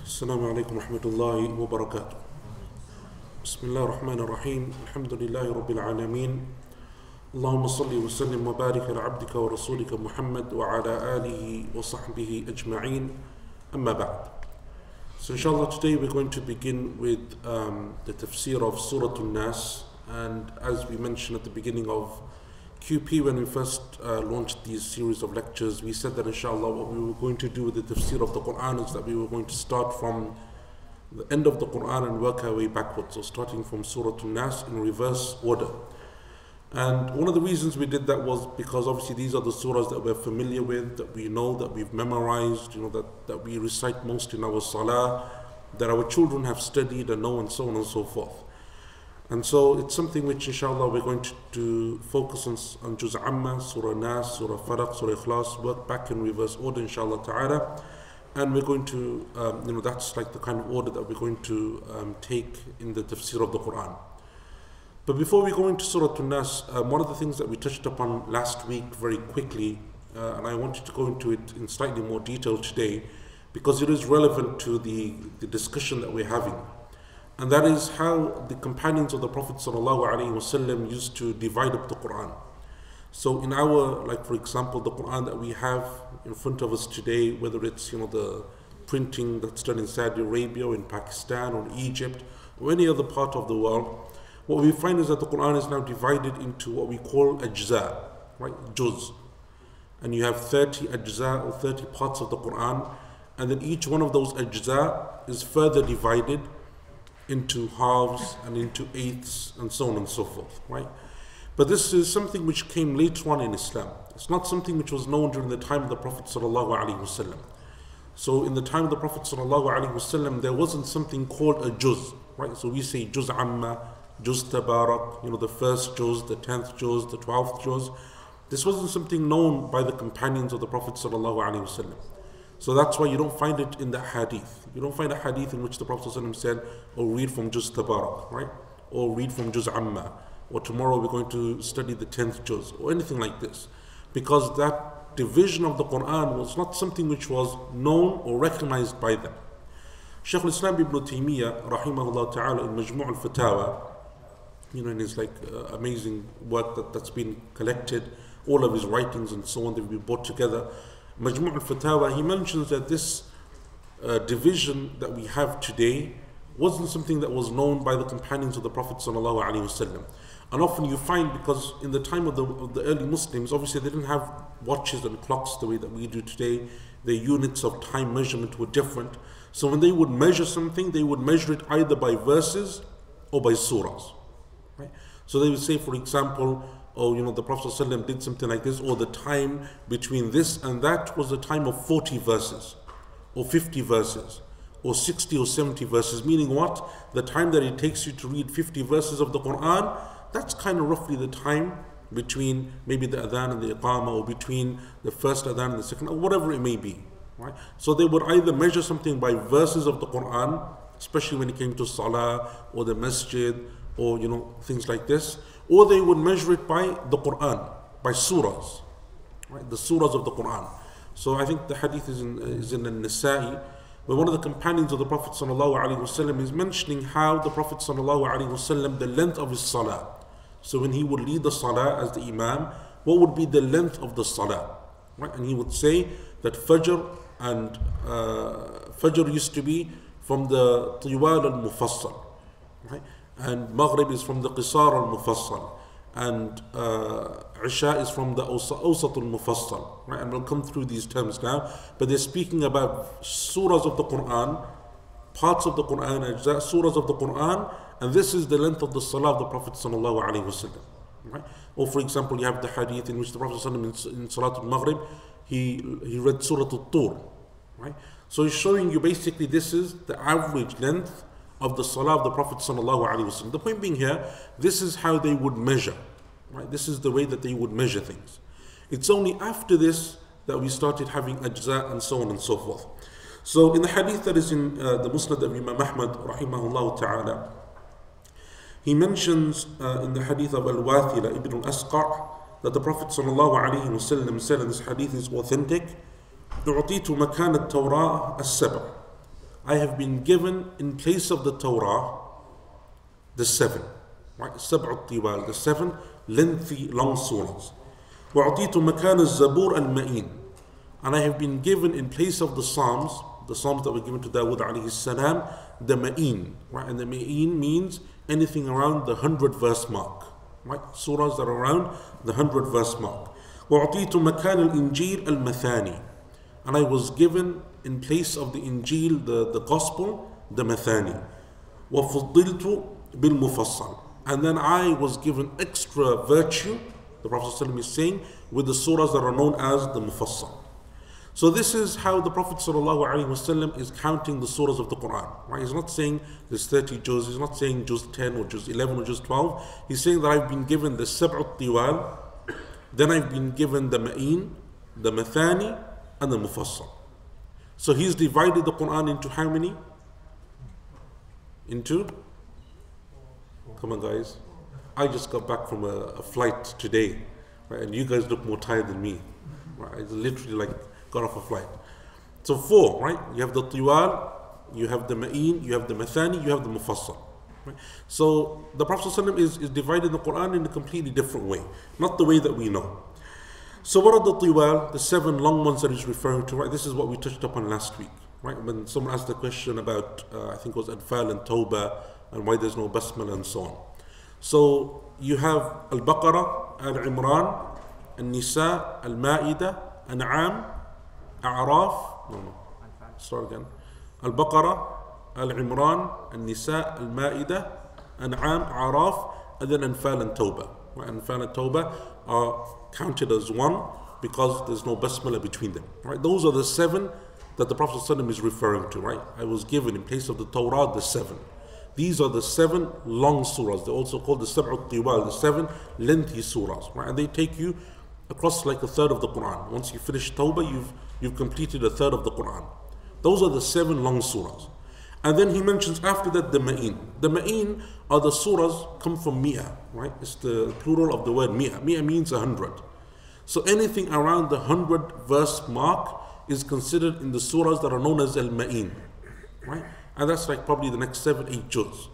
السلام عليكم ورحمة الله وبركاته. بسم الله الرحمن الرحيم. الحمد لله رب العالمين. اللهم صل وسلم وبارك على عبدك ورسولك محمد وعلى آله وصحبه أجمعين. أما بعد. So inshallah today we're going to begin with the tafsir of Surah An-Nas, and as we mentioned at the beginning of QP when we first launched these series of lectures, we said that inshallah what we were going to do with the tafsir of the Quran is that we were going to start from the end of the Quran and work our way backwards, so starting from Surah An-Nas in reverse order. And one of the reasons we did that was because obviously these are the surahs that we're familiar with, that we know, that we've memorized, that we recite most in our salah, that our children have studied and know, and so on and so forth. And so it's something which inshallah we're going to focus on Juz Amma, Surah Nas, Surah Falaq, Surah Ikhlas, work back in reverse order inshallah ta'ala. And we're going to, that's like the kind of order that we're going to take in the tafsir of the Quran. But before we go into Surah An-Nas, one of the things that we touched upon last week very quickly, and I wanted to go into it in slightly more detail today, because it is relevant to the discussion that we're having. And that is how the companions of the Prophet ﷺ used to divide up the Quran. So in our, like for example, the Quran that we have in front of us today, whether it's the printing that's done in Saudi Arabia or in Pakistan or in Egypt or any other part of the world, what we find is that the Quran is now divided into what we call ajza, right? Juz. And you have 30 ajza or 30 parts of the Quran, and then each one of those ajza is further divided into halves and into eighths and so on and so forth, right? But this is something which came later on in Islam. It's not something which was known during the time of the Prophet ﷺ. So in the time of the Prophet ﷺ, there wasn't something called a juz, right? So we say juz amma, juz tabarak, the first juz, the 10th juz, the 12th juz. This wasn't something known by the companions of the Prophet ﷺ. So that's why you don't find it in the hadith. You don't find a hadith in which the Prophet ﷺ said, read from Juz Tabarak, right? Or read from Juz Amma. Or tomorrow we're going to study the 10th Juz, or anything like this. Because that division of the Quran was not something which was known or recognized by them. Shaykh al-Islam ibn Taymiyyah, rahimahullah ta'ala, in Majmu' al-Fatawa, in his amazing work that's been collected, all of his writings and so on, they've been brought together. Majmu' al-Fatawa, he mentions that this division that we have today wasn't something that was known by the companions of the Prophet ﷺ. And often you find, because in the time of the early Muslims, obviously they didn't have watches and clocks the way that we do today. Their units of time measurement were different. So when they would measure something, they would measure it either by verses or by surahs. Right? So they would say, for example, the Prophet ﷺ did something like this, or the time between this and that was the time of 40 verses, or 50 verses, or 60 or 70 verses, meaning what? The time that it takes you to read 50 verses of the Quran, that's kind of roughly the time between maybe the adhan and the iqamah, or between the first adhan and the second, or whatever it may be. Right? So they would either measure something by verses of the Quran, especially when it came to salah, or the masjid, or things like this, or they would measure it by the Quran, by surahs, right? The surahs of the Quran. So I think the hadith is in An-Nasa'i, where one of the companions of the Prophet ﷺ is mentioning how the Prophet ﷺ, the length of his salah. So when he would lead the salah as the imam, what would be the length of the salah? Right? And he would say that Fajr and Fajr used to be from the Tiwal al-Mufassal, right? And Maghrib is from the Qisar al-Mufassal, and Isha is from the Awsat al-Mufassal, right? And we'll come through these terms now, but they're speaking about surahs of the Quran, parts of the Quran, surahs of the Quran, and this is the length of the salah of the Prophet sallallahu alaihi wasallam, right? Or for example, you have the hadith in which the Prophet sallallahu in Salat al-Maghrib, he read Surah al-Tur, right? So he's showing you basically this is the average length of the salah of the Prophet ﷺ. The point being here, this is how they would measure, right? This is the way that they would measure things. It's only after this that we started having ajza and so on and so forth. So in the hadith that is in the Musnad of Imam Ahmad rahimahullah ta'ala, he mentions in the hadith of Al-Wathila ibn al-Asqa' that the Prophet ﷺ said, and this hadith is authentic, أُعْطِيتُ مَكَانَ التَّوْرَاءِ السَّبْعِ I have been given in place of the Torah the 7, right? سبع الطوال, the 7 lengthy long surahs. وأعطيت مكان الزبور المئين, and I have been given in place of the Psalms that were given to Dawood alayhi salam, the ma'in, right? And the ma'in means anything around the 100 verse mark, right? Surahs that are around the 100 verse mark. وأعطيت مكان الإنجيل المثاني, and I was given in place of the Injil, the Gospel, the Mathani. وفضلت بالمفصل, and then I was given extra virtue, the Prophet ﷺ is saying, with the surahs that are known as the Mufassal. So this is how the Prophet ﷺ is counting the surahs of the Quran. Right? He's not saying there's 30 juz, he's not saying juz 10 or juz 11 or juz 12. He's saying that I've been given the Sab'ut Tiwal, then I've been given the Ma'in, the Mathani, and the Mufassal. So he's divided the Quran into how many? Into? Come on guys. I just got back from a flight today, right? And you guys look more tired than me. Right? I literally got off a flight. So 4, right? You have the Tiwal, you have the Ma'in, you have the Mathani, you have the Mufassal. Right? So the Prophet ﷺ is dividing the Quran in a completely different way, not the way that we know. So what are the Tiwal, the 7 long ones that he's referring to? Right? This is what we touched upon last week. Right? When someone asked the question about, I think it was Anfal and Tawbah, and why there's no Basmala and so on. So you have Al-Baqarah, Al-Imran, Al-Nisa, Al-Ma'idah, An'am, A'raf, start again. Al-Baqarah, Al-Imran, Al-Nisa, Al-Ma'idah, An'am, A'raf, and then Anfal and Tawbah. Right? Anfal and Tawbah are counted as one because there's no Basmala between them. Right? Those are the 7 that the Prophet ﷺ is referring to. Right? I was given in place of the Torah the 7. These are the 7 long surahs. They're also called the Sab'ut Tiwal, the 7 lengthy surahs. Right? And they take you across like a third of the Quran. Once you finish Tawbah, you've completed a third of the Quran. Those are the 7 long surahs. And then he mentions after that the Ma'in. The Ma'in are the surahs come from Mi'ah, right? It's the plural of the word Mi'ah. Mi'ah means 100. So anything around the 100 verse mark is considered in the surahs that are known as Al-Ma'in, right? And that's like probably the next 7, 8 juz,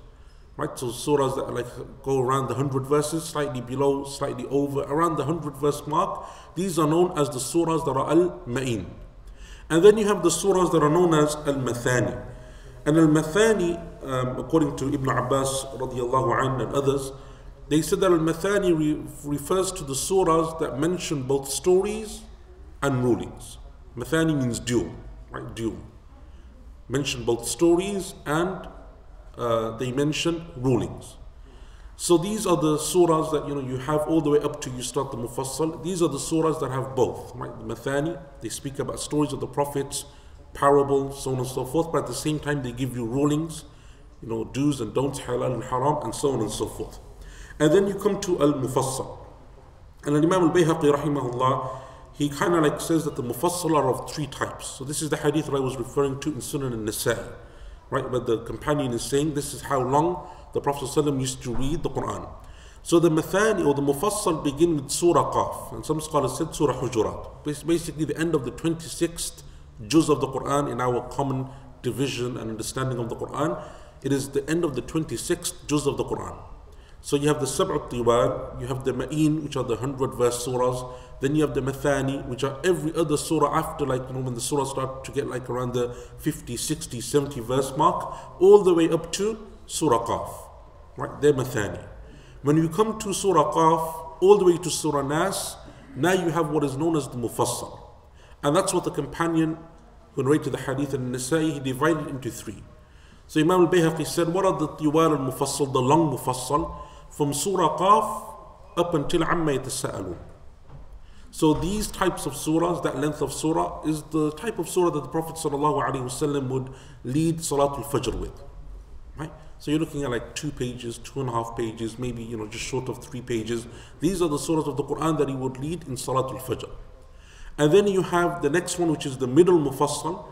right? So surahs that like go around the 100 verses, slightly below, slightly over, around the 100 verse mark. These are known as the surahs that are Al-Ma'in. And then you have the surahs that are known as Al-Mathani. And Al-Mathani, according to Ibn Abbas radiallahu anhu and others, they said that Al-Mathani refers to the surahs that mention both stories and rulings. Mathani means dual, right? Dual. Mention both stories and they mention rulings. So these are the surahs that you have all the way up to you start the Mufassal. These are the surahs that have both, right? The Mathani, they speak about stories of the prophets, parables, so on and so forth, but at the same time they give you rulings, do's and don'ts, halal and haram, and so on and so forth. And then you come to Al-Mufassal. And Imam Al-Bayhaqi rahimahullah, he kind of says that the Mufassal are of 3 types. So this is the hadith that I was referring to in Sunan al-Nasa'i, right? But the companion is saying this is how long the Prophet ﷺ used to read the Quran. So the Mathani or the Mufassal begin with Surah Qaf, and some scholars said Surah Hujurat. Basically the end of the 26th juz of the Quran in our common division and understanding of the Quran. It is the end of the 26th juz of the Quran. So you have the Sab'ut Tiwal, you have the Ma'in, which are the 100 verse surahs. Then you have the Mathani, which are every other surah after, when the surah start to get around the 50, 60, 70 verse mark, all the way up to Surah Qaf. Right? They're Mathani. When you come to Surah Qaf, all the way to Surah Nas, now you have what is known as the Mufassal. And that's what the companion who narrated the hadith in Nasa'i, he divided into 3. So Imam al-Bayhaqi said, what are the Tiwal al-Mufassal, the long Mufassal, from Surah Qaf up until Amma Yatasa'alun. So these types of surahs, that length of surah, is the type of surah that the Prophet ﷺ would lead Salatul Fajr with. Right? So you're looking at 2 pages, 2.5 pages, maybe just short of 3 pages. These are the surahs of the Quran that he would lead in Salatul Fajr. And then you have the next one, which is the middle Mufassal,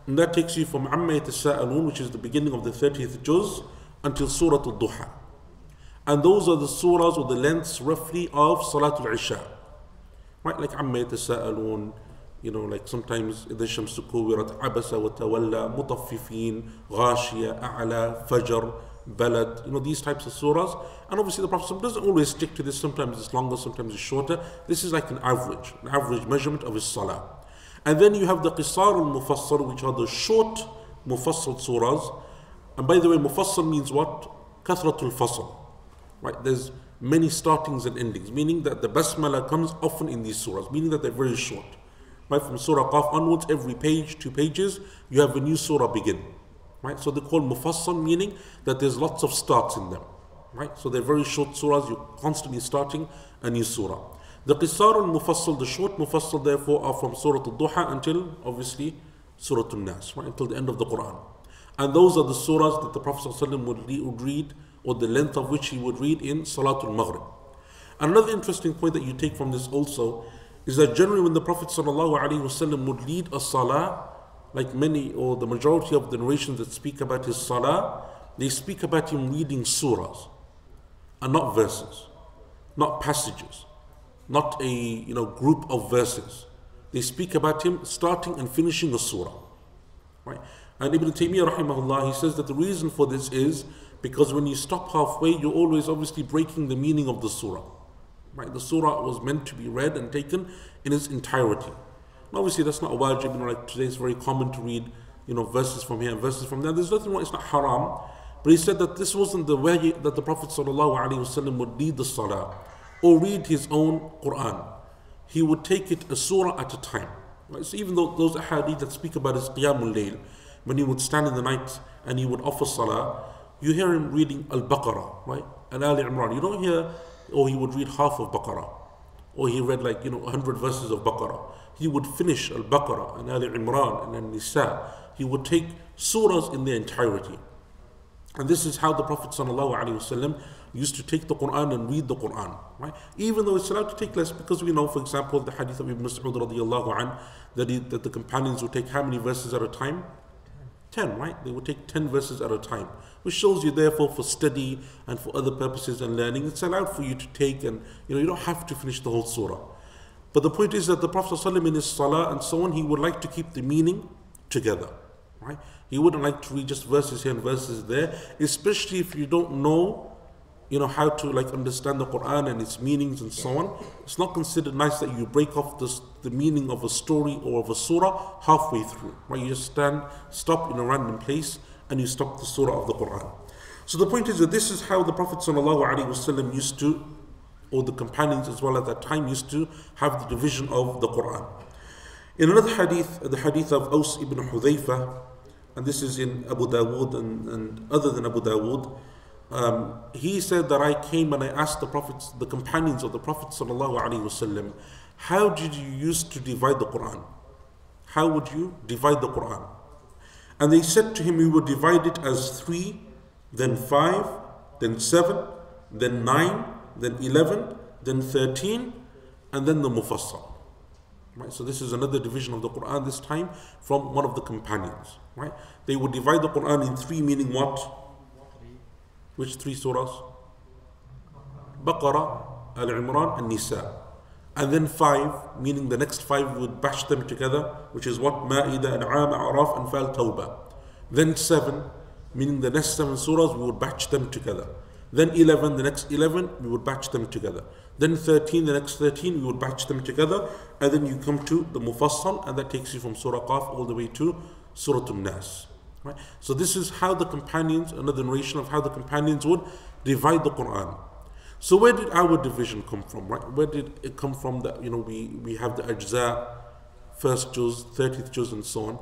and that takes you from Amma Yatasa'alun, which is the beginning of the 30th juz, until Surah Al-Duha. And those are the surahs or the lengths roughly of Salatul Isha. Right, like Amma Yatasa'alun, like sometimes إذا الشمس كورت عبس وتولى مطففين غاشية أعلى فجر balad, these types of surahs. And obviously the Prophet doesn't always stick to this. Sometimes it's longer, sometimes it's shorter. This is like an average measurement of his salah. And then you have the qisar al-mufassal, which are the short mufassal surahs. And by the way, mufassal means what? Kathratul fasl. Right? There's many startings and endings, meaning that the basmala comes often in these surahs, meaning that they're very short. Right? From Surah Qaf onwards, every page, 2 pages, you have a new surah begin. Right? So they're called mufassal, meaning that there's lots of starts in them. Right? So they're very short surahs, you're constantly starting a new surah. The qisar al-mufassal, the short mufassal, therefore, are from Surah al-Duha until, obviously, Surah al-Nas, right? Until the end of the Quran. And those are the surahs that the Prophet ﷺ would read, or the length of which he would read in Salatul Maghrib. Another interesting point that you take from this also is that generally when the Prophet ﷺ would lead a salah, like many or the majority of the narrations that speak about his salah, they speak about him reading surahs and not verses, not passages, not a group of verses. They speak about him starting and finishing a surah. Right? And Ibn Taymiyyah rahimahullah, he says that the reason for this is because when you stop halfway, you're always obviously breaking the meaning of the surah. Right? The surah was meant to be read and taken in its entirety. And obviously that's not a wajib, like today it's very common to read verses from here and verses from there. There's nothing wrong, it's not haram. But he said that this wasn't the way that the Prophet ﷺ would lead the salah or read his own Quran. He would take it a surah at a time. Right? So even though those ahadith that speak about his Qiyamul Layl, when he would stand in the night and he would offer salah, you hear him reading Al-Baqarah, right? And Ali Imran. You don't hear, he would read half of Baqarah. Or he read 100 verses of Baqarah. He would finish Al-Baqarah and Ali Imran and An-Nisa. He would take surahs in their entirety. And this is how the Prophet ﷺ used to take the Quran and read the Quran. Right? Even though it's allowed to take less, because we know, for example, the hadith of Ibn Mas'ud radiallahu anh, that the companions would take how many verses at a time? 10, right? They would take 10 verses at a time, which shows you therefore for study and for other purposes and learning, it's allowed for you to take, and you don't have to finish the whole surah. But the point is that the Prophet ﷺ in his salah and so on, he would like to keep the meaning together, right? He wouldn't like to read just verses here and verses there, especially if you don't know how to understand the Quran and its meanings and so on. It's not considered nice that you break off the meaning of a story or of a surah halfway through. Right? You just stop in a random place and you stop the surah of the Quran. So the point is that this is how the Prophet ﷺ used to, or the companions as well at that time, used to have the division of the Quran. In another hadith, the hadith of Aus ibn Hudhayfa, and this is in Abu Dawood and other than Abu Dawood, he said that I came and I asked the companions of the Prophet ﷺ, how did you used to divide the Quran? How would you divide the Quran? And they said to him, we would divide it as 3, then 5, then 7, then 9, then 11, then 13, and then the Mufassal. Right? So this is another division of the Quran, this time from one of the companions. Right? They would divide the Quran in 3, meaning what? Which 3 surahs? Baqarah, Al-Imran, and Nisa. And then 5, meaning the next 5 would batch them together, which is what? Ma'idah, An'am, A'raf, and Anfal, Tawbah. Then 7, meaning the next 7 surahs, we would batch them together. Then 11, the next 11, we would batch them together. Then 13, the next 13, we would batch them together. And then you come to the Mufassal, and that takes you from Surah Qaf all the way to Surah An-Nas. Right? So this is how the companions, another narration of how the companions would divide the Quran. So where did our division come from? Right? Where did it come from that we have the Ajza, first juz, 30th juz, and so on?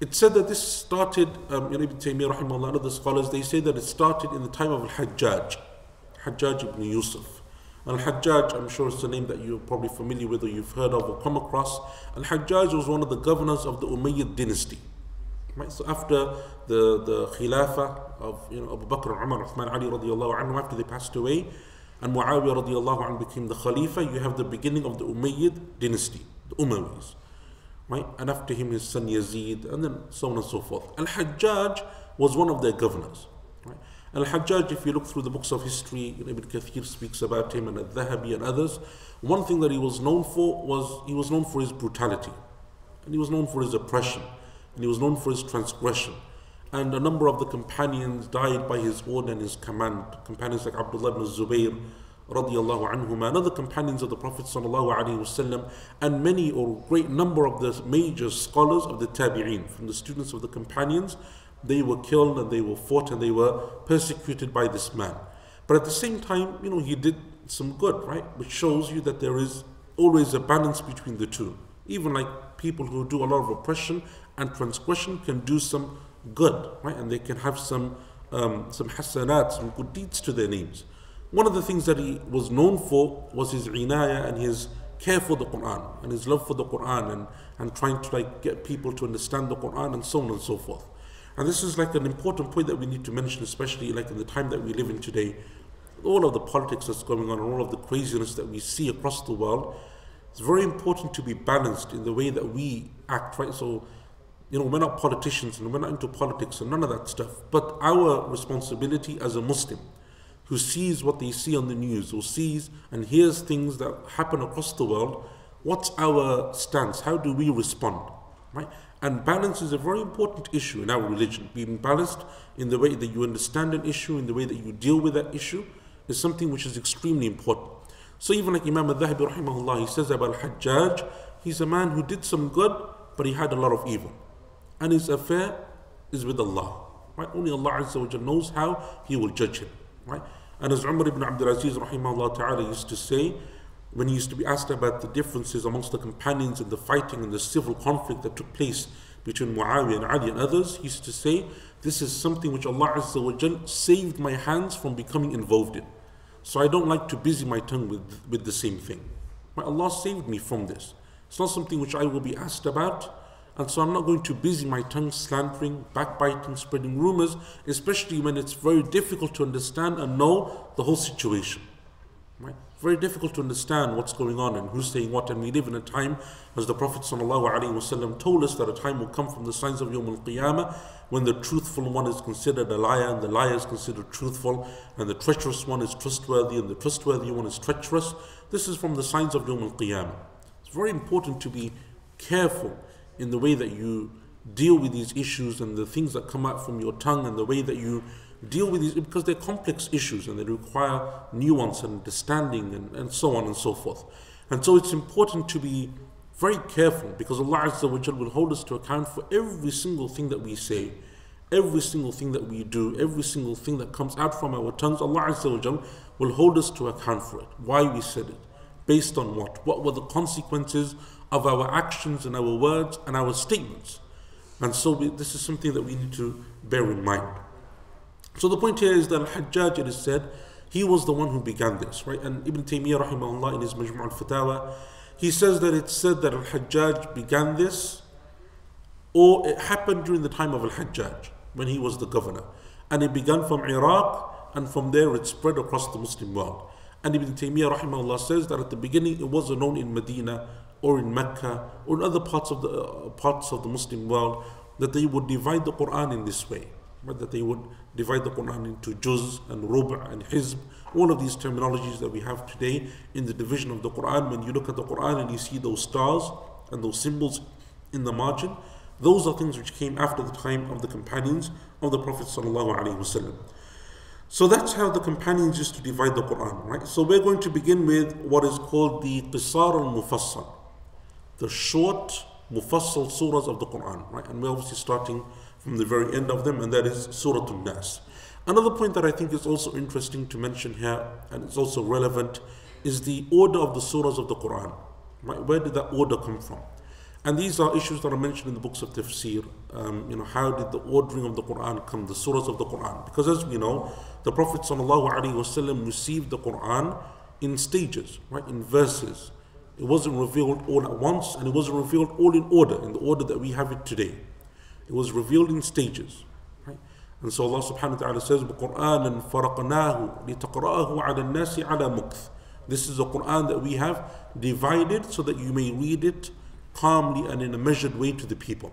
It said that this started, Ibn Taymiyyah rahimahullah and other scholars, they say that it started in the time of Al-Hajjaj, Hajjaj ibn Yusuf. Al-Hajjaj, I'm sure it's a name that you're probably familiar with or you've heard of or come across. Al-Hajjaj was one of the governors of the Umayyad dynasty. Right? So after the Khilafah of Abu Bakr, Umar, Uthman, Ali radiallahu anhu, after they passed away, and Muawiyah radiallahu anhu became the Khalifa, you have the beginning of the Umayyad dynasty, the Umayyas. Right? And after him his son Yazid, and then so on and so forth. Al-Hajjaj was one of their governors. Right? Al-Hajjaj, if you look through the books of history, Ibn Kathir speaks about him and Al-Dhahabi and others, one thing that he was known for was, he was known for his brutality. and he was known for his oppression, and he was known for his transgression. And a number of the companions died by his order and his command. Companions like Abdullah ibn Zubayr, radiallahu anhuma, and other companions of the Prophet sallallahu alaihi wasallam, and many or great number of the major scholars of the tabi'een, from the students of the companions, they were killed and they were fought and they were persecuted by this man. But at the same time, he did some good, right? Which shows you that there is always a balance between the two. Even like people who do a lot of oppression and transgression can do some good, right? And they can have some hasanat, some good deeds to their names. One of the things that he was known for was his inaya and his care for the Quran and his love for the Quran and trying to get people to understand the Quran and so on and so forth. And this is an important point that we need to mention, especially in the time that we live in today. All of the politics that's going on and all of the craziness that we see across the world, it's very important to be balanced in the way that we act, right? So, we're not politicians and we're not into politics and none of that stuff. But our responsibility as a Muslim who sees what they see on the news, who sees and hears things that happen across the world, what's our stance? How do we respond, right? And balance is a very important issue in our religion. Being balanced in the way that you understand an issue, in the way that you deal with that issue, is something which is extremely important. So even like Imam al-Dhahabi rahimahullah, he says about Al-Hajjaj, he's a man who did some good, but he had a lot of evil. And his affair is with Allah, right? Only Allah Azza wa Jalla knows how He will judge him, right? And as Umar ibn Abdul Aziz rahimahullah ta'ala used to say, when he used to be asked about the differences amongst the companions and the fighting and the civil conflict that took place between Muawiyah and Ali and others, he used to say, this is something which Allah Azza wa Jalla saved my hands from becoming involved in. So I don't like to busy my tongue with the same thing. Right? Allah saved me from this. It's not something which I will be asked about, and so I'm not going to busy my tongue slandering, backbiting, spreading rumors, especially when it's very difficult to understand and know the whole situation. Right? Very difficult to understand what's going on and who's saying what. And we live in a time, as the Prophet ﷺ told us, that a time will come from the signs of Yawm al-Qiyamah when the truthful one is considered a liar and the liar is considered truthful, and the treacherous one is trustworthy and the trustworthy one is treacherous. This is from the signs of Yawm al-Qiyamah. It's very important to be careful in the way that you deal with these issues and the things that come out from your tongue and the way that you deal with these, because they're complex issues and they require nuance and understanding and so on and so forth. And so it's important to be very careful, because Allah Azza wa Jal will hold us to account for every single thing that we say, every single thing that we do, every single thing that comes out from our tongues. Allah Azza wa Jal will hold us to account for it. Why we said it, based on what were the consequences of our actions and our words and our statements. And so this is something that we need to bear in mind. So the point here is that Al-Hajjaj, it is said, he was the one who began this, right? And Ibn Taymiyyah rahimahullah in his Majmu' al-Fatawa, he says that it's said that Al-Hajjaj began this, or it happened during the time of Al-Hajjaj, when he was the governor. And it began from Iraq, and from there it spread across the Muslim world. And Ibn Taymiyyah rahimahullah says that at the beginning it wasn't known in Medina, or in Mecca, or in other parts of the Muslim world, that they would divide the Quran in this way. Right? That they would divide the Quran into juz and ruba and hizb, all of these terminologies that we have today in the division of the Quran. When you look at the Quran and you see those stars and those symbols in the margin, those are things which came after the time of the companions of the Prophet ﷺ. So that's how the companions used to divide the Quran, right? So we're going to begin with what is called the Qisar al-Mufassal, the short Mufassal surahs of the Quran, right? And we're obviously starting from the very end of them, and that is Surah An-Nas. Another point that I think is also interesting to mention here, and it's also relevant, is the order of the surahs of the Quran. Right? Where did that order come from? And these are issues that are mentioned in the books of tafsir. How did the ordering of the Quran come, the surahs of the Quran? Because as we know, the Prophet ﷺ received the Quran in stages, right? In verses. It wasn't revealed all at once, and it wasn't revealed all in the order that we have it today. It was revealed in stages, right? And so Allah subhanahu wa ta'ala says, وَقُرْآنًا فَرَقْنَاهُ لِتَقْرَأَهُ عَلَى النَّاسِ عَلَى مُكْثٍ. This is a Quran that we have divided so that you may read it calmly and in a measured way to the people.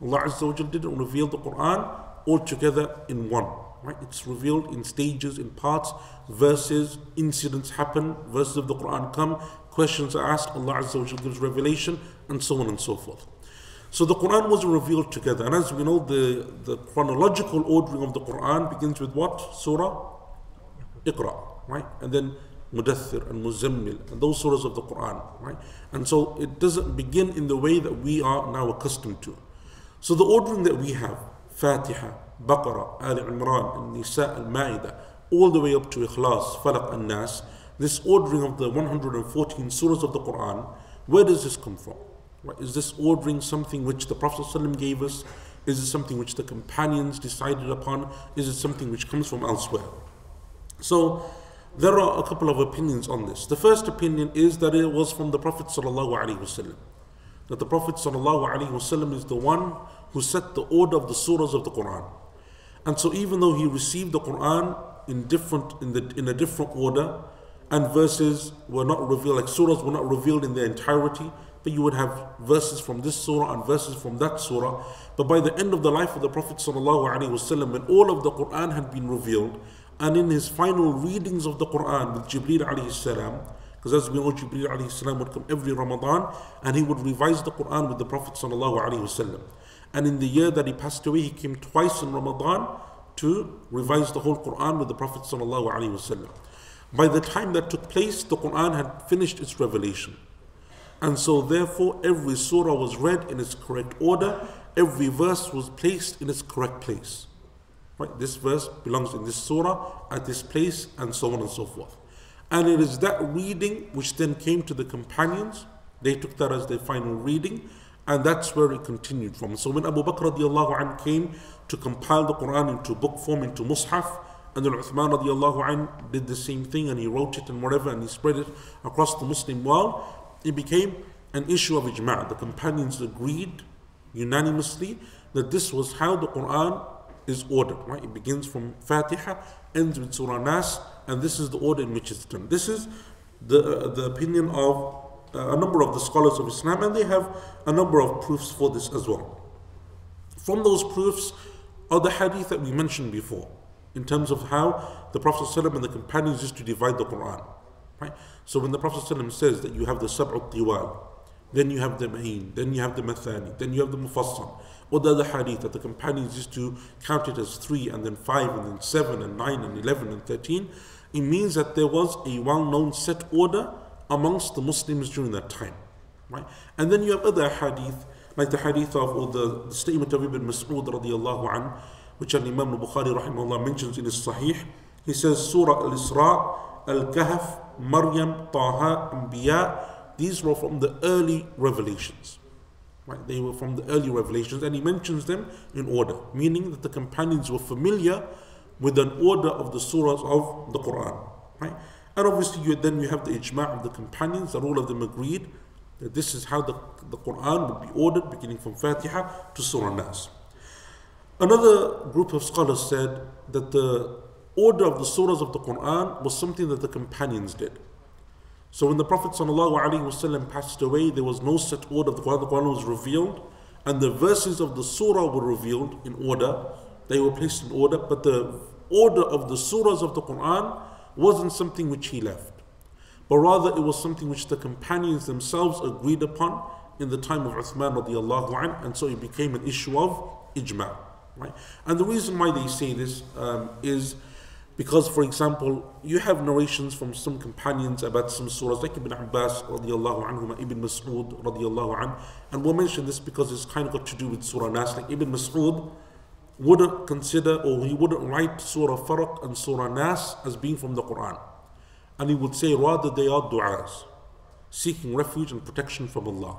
Allah Azza wa Jal didn't reveal the Quran all together in one, right? It's revealed in stages, in parts, verses, incidents happen, verses of the Quran come, questions are asked, Allah Azza wa Jal gives revelation, and so on and so forth. So the Quran was revealed together. And as we know, the chronological ordering of the Quran begins with what? Surah Iqra, right? And then Mudaththir and Muzammil and those surahs of the Quran, right? And so it doesn't begin in the way that we are now accustomed to. So the ordering that we have, Fatiha, Baqarah, Al Imran, Al Nisa, Al Ma'idah, all the way up to Ikhlas, Falaq and Nas, this ordering of the 114 surahs of the Quran, where does this come from? Right? Is this ordering something which the Prophet ﷺ gave us? Is it something which the companions decided upon? Is it something which comes from elsewhere? So there are a couple of opinions on this. The first opinion is that it was from the Prophet ﷺ. That the Prophet ﷺ is the one who set the order of the surahs of the Quran. And so even though he received the Quran in a different order, and verses were not revealed, like surahs were not revealed in their entirety, but you would have verses from this surah and verses from that surah. But by the end of the life of the Prophet ﷺ, when all of the Quran had been revealed, and in his final readings of the Quran with Jibreel alayhi salam, because as we know, Jibreel alayhi salam would come every Ramadan and he would revise the Quran with the Prophet ﷺ. And in the year that he passed away, he came twice in Ramadan to revise the whole Quran with the Prophet ﷺ. By the time that took place, the Quran had finished its revelation. And so therefore, every surah was read in its correct order, every verse was placed in its correct place. Right? This verse belongs in this surah, at this place, and so on and so forth. And it is that reading which then came to the companions. They took that as their final reading, and that's where it continued from. So when Abu Bakr radiallahu anh came to compile the Quran into book form, into Mus'haf, and then Uthman radiallahu anh did the same thing, and he wrote it and whatever, and he spread it across the Muslim world, it became an issue of ijma'. The companions agreed unanimously that this was how the Quran is ordered. Right? It begins from Fatiha, ends with Surah Nas, and this is the order in which it's done. This is the opinion of a number of the scholars of Islam, and they have a number of proofs for this as well. From those proofs are the hadith that we mentioned before, in terms of how the Prophet ﷺ and the companions used to divide the Quran. Right? So when the Prophet ﷺ says that you have the sab'u tiwal, then you have the ma'in, then you have the mathani, then you have the mufassal, or the other hadith that the companions used to count it as 3 and then 5 and then 7 and 9 and 11 and 13, it means that there was a well-known set order amongst the Muslims during that time. Right? And then you have other hadith, like the hadith of, or the statement of Ibn Mas'ud radiallahu anh, which Imam al-Bukhari rahimahullah mentions in his Sahih. He says, Surah Al-Isra, Al-Kahf, Maryam, Taha, Anbiya, these were from the early revelations. Right? They were from the early revelations, and he mentions them in order, meaning that the companions were familiar with an order of the surahs of the Quran. Right? And obviously then you have the ijma' of the companions, that all of them agreed that this is how the Quran would be ordered, beginning from Fatiha to Surah Nas. Another group of scholars said that the order of the surahs of the Quran was something that the companions did. So when the Prophet ﷺ passed away, there was no set order of the Quran. The Quran was revealed, and the verses of the surah were revealed in order. They were placed in order, but the order of the surahs of the Quran wasn't something which he left, but rather it was something which the companions themselves agreed upon in the time of Uthman radiallahu anh, and so it became an issue of ijma'. Right? And the reason why they say this is because, for example, you have narrations from some companions about some surahs, like Ibn Abbas radiallahu anhu, Ibn Mas'ud radiallahu anh, and we'll mention this because it's kind of got to do with Surah Nas. Like Ibn Mas'ud wouldn't consider, or he wouldn't write Surah Faraq and Surah Nas as being from the Quran, and he would say rather they are du'as, seeking refuge and protection from Allah.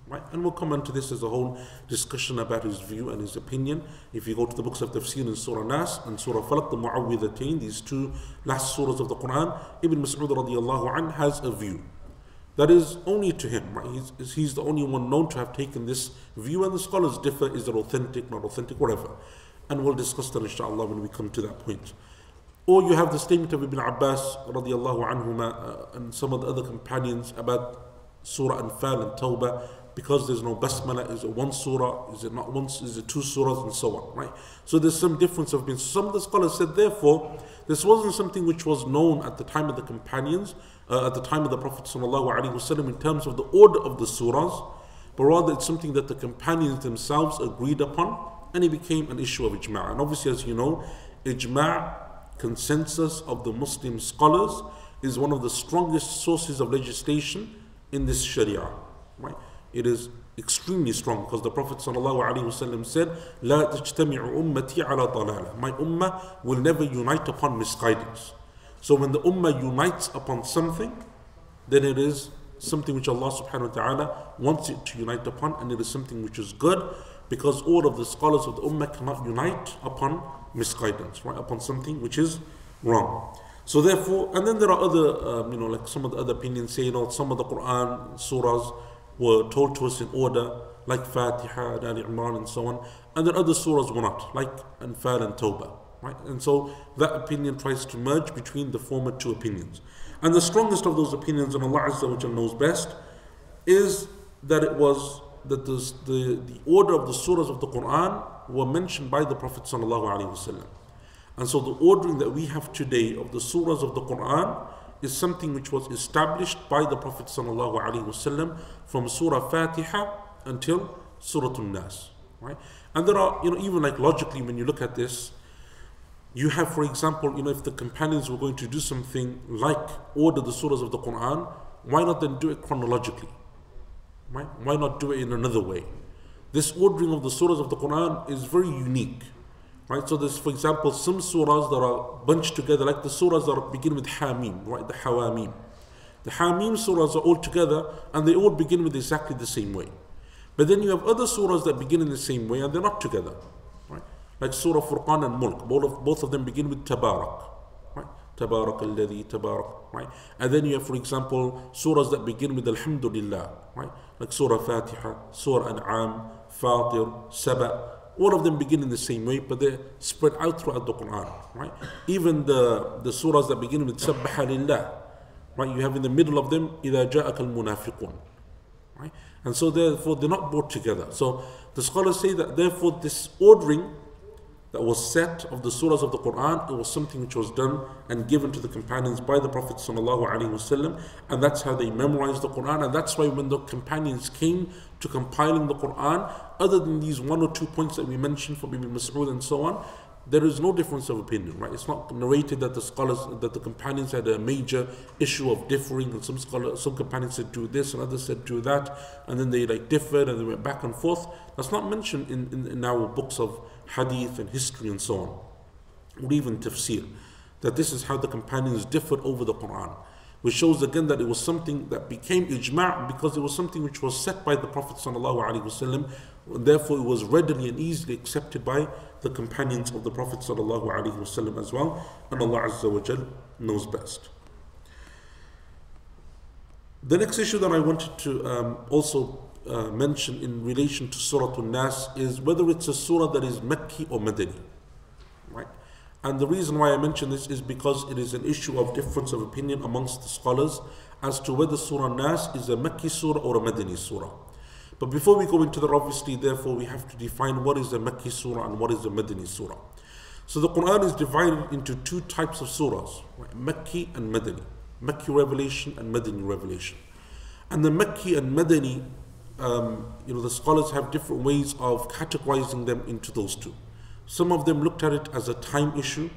Right? And we'll come into this as a whole discussion about his view and his opinion. If you go to the books of Tafsir in Surah Nas and Surah Falaq, the Mu'awwidhatain, these two last surahs of the Quran, Ibn Mas'ud radiallahu anh has a view that is only to him. Right? He's the only one known to have taken this view, and the scholars differ, is it authentic, not authentic, whatever. And we'll discuss that inshallah when we come to that point. Or you have the statement of Ibn Abbas radiallahu anhuma and some of the other companions about Surah Anfal and Tawbah, because there's no basmala, is it one surah, is it not one, is it two surahs, and so on, right? So there's some difference of opinion. Some of the scholars said, therefore, this wasn't something which was known at the time of the companions, at the time of the Prophet ﷺ in terms of the order of the surahs, but rather it's something that the companions themselves agreed upon, and it became an issue of ijma'. And obviously, as you know, ijma', consensus of the Muslim scholars, is one of the strongest sources of legislation in this sharia. Right? It is extremely strong because the Prophet ﷺ said, لا تجتمع أمتي على ضلالة. My ummah will never unite upon misguidance. So when the ummah unites upon something, then it is something which Allah subhanahu wa ta'ala wants it to unite upon, and it is something which is good, because all of the scholars of the ummah cannot unite upon misguidance, right? Upon something which is wrong. So therefore, and then there are other, like some of the other opinions say, some of the Quran surahs were told to us in order, like Fatiha and Al Imran and so on, and then other surahs were not, like Anfal and Tawbah, right? And so that opinion tries to merge between the former two opinions. And the strongest of those opinions, and Allah Azza wa Jalla knows best, is that it was that the order of the surahs of the Quran were mentioned by the Prophet sallallahu alaihi wasallam. And so the ordering that we have today of the surahs of the Quran is something which was established by the Prophet sallallahu alaihi wasallam from Surah Fatiha until Surah An-Nas, right? And there are, even like logically when you look at this, you have, for example, if the companions were going to do something like order the surahs of the Quran, why not then do it chronologically? Right? Why not do it in another way? This ordering of the surahs of the Quran is very unique. Right? So there's, for example, some surahs that are bunched together, like the surahs that begin with Hamim, right? The Hawamim. The Hamim surahs are all together and they all begin with exactly the same way. But then you have other surahs that begin in the same way and they're not together. Right? Like Surah Furqan and Mulk. Both of them begin with Tabarak. Right? Tabarak alladhi Tabarak. Right? And then you have, for example, surahs that begin with Alhamdulillah. Right? Like Surah Fatiha, Surah An'am, Fatir, Saba. All of them begin in the same way, but they're spread out throughout the Quran, right? Even the surahs that begin with Sabbaha Lillah, right? You have in the middle of them, إِذَا جَاءَكَ الْمُنَافِقُونَ, right? And so therefore they're not brought together. So the scholars say that therefore this ordering that was set of the surahs of the Quran, it was something which was done and given to the companions by the Prophet ﷺ, and that's how they memorized the Quran. And that's why when the companions came to compiling the Quran, other than these one or two points that we mentioned for Ibn Mas'ud and so on, there is no difference of opinion, right? It's not narrated that the companions had a major issue of differing, and some companions said do this and others said do that, and then they differed and they went back and forth. That's not mentioned in our books of hadith and history and so on, or even tafsir, that this is how the companions differed over the Quran, which shows again that it was something that became ijma' because it was something which was set by the Prophet ﷺ, and therefore it was readily and easily accepted by the companions of the Prophet ﷺ as well, and Allah Azza wa Jal knows best. The next issue that I wanted to also mention in relation to Surah An-Nas is whether it's a surah that is Makki or Madani, right? And the reason why I mention this is because it is an issue of difference of opinion amongst the scholars as to whether Surah An-Nas is a Makki surah or a Madani surah. But before we go into that, obviously, therefore, we have to define what is a Makki surah and what is a Madani surah. So the Quran is divided into two types of surahs, right? Makki and Madani. Makki revelation and Madani revelation. And the Makki and Madani, the scholars have different ways of categorizing them into those two. Some of them looked at it as a time issue.